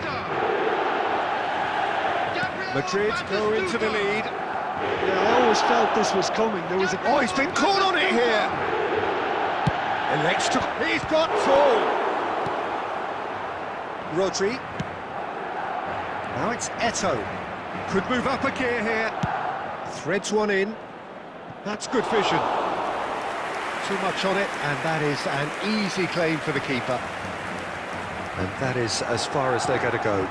Speaker 1: Madrid go into the lead.
Speaker 2: Yeah, I always felt this was coming. There was a...
Speaker 1: Oh, he's been caught on it here. Elects to... He's got two. Rodri. Now it's Eto'o. Could move up a gear here. Threads one in. That's good vision. Too much on it, and that is an easy claim for the keeper. And that is as far as they're going to go.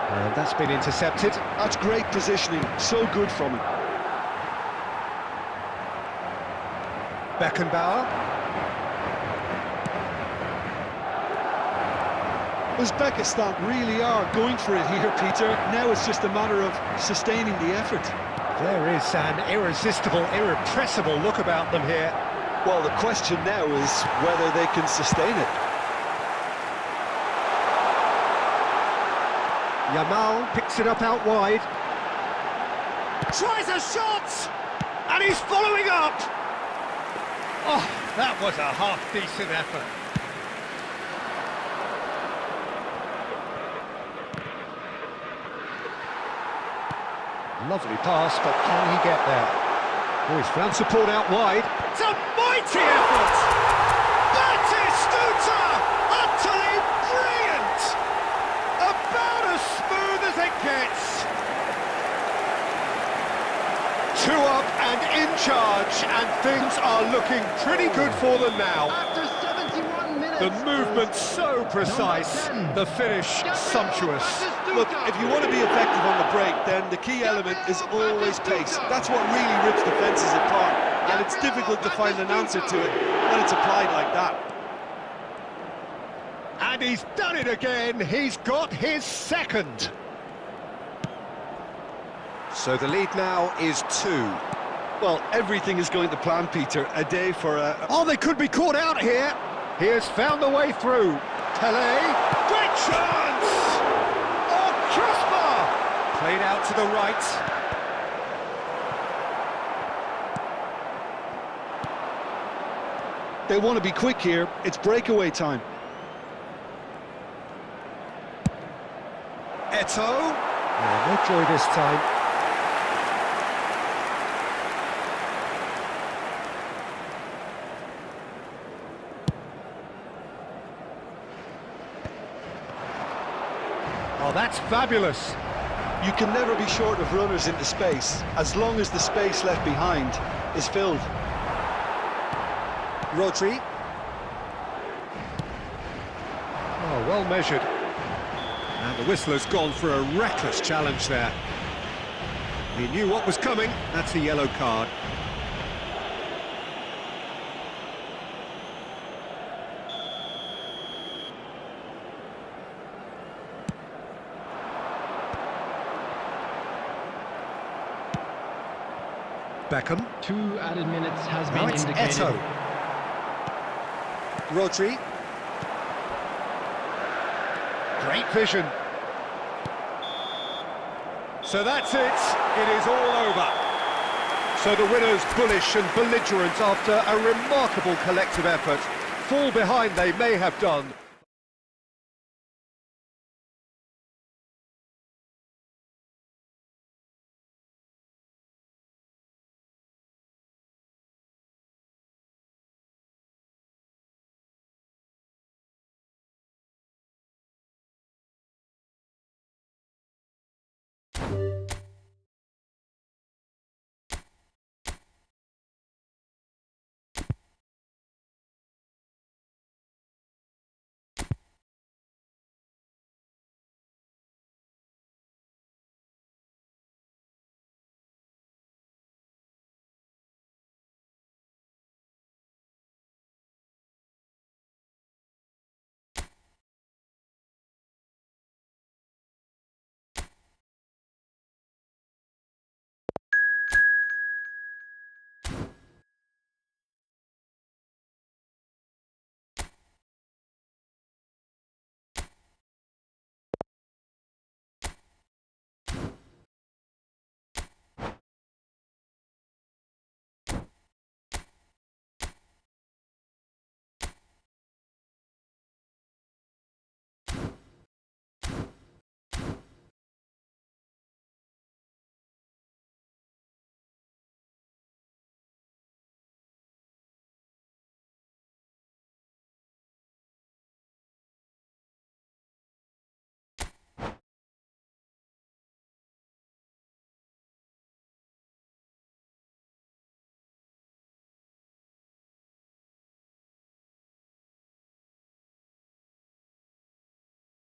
Speaker 1: And that's been intercepted.
Speaker 2: That's great positioning, so good from him.
Speaker 1: Beckenbauer.
Speaker 2: Uzbekistan really are going for it here, Peter. Now it's just a matter of sustaining the effort.
Speaker 1: There is an irresistible, irrepressible look about them here.
Speaker 2: Well, the question now is whether they can sustain it.
Speaker 1: Yamal picks it up out wide. Tries a shot! And he's following up! Oh, that was a half-decent effort. Lovely pass, but can he get there? Oh, he's found support out wide. It's a mighty effort! Batistuta! Utterly brilliant! About as smooth as it gets. 2 up and in charge, and things are looking pretty good for them now.
Speaker 3: After 71 minutes...
Speaker 1: The movement so precise, the finish sumptuous.
Speaker 2: Look, if you want to be effective on the break, then the key element is always pace. That's what really rips defences apart, and it's difficult to find an answer to it when it's applied like that.
Speaker 1: And he's done it again, he's got his second. So the lead now is 2.
Speaker 2: Well, everything is going to plan, Peter. A day for a...
Speaker 1: Oh, they could be caught out here. He has found the way through. Pelé, great chance! Oh, Kasper! Played out to the right.
Speaker 2: They want to be quick here. It's breakaway time.
Speaker 1: Eto'o. No joy this time. Oh, that's fabulous.
Speaker 2: You can never be short of runners into space, as long as the space left behind is filled.
Speaker 1: Rodri. Oh, well measured. And the whistler's gone for a reckless challenge there. He knew what was coming. That's a yellow card. Beckham.
Speaker 3: 2 added minutes has
Speaker 1: Now
Speaker 3: been
Speaker 1: it's
Speaker 3: indicated.
Speaker 1: Eto'o. Rodri. Great vision. So that's it. It is all over. So the winners, bullish and belligerent after a remarkable collective effort. Fall behind they may have done,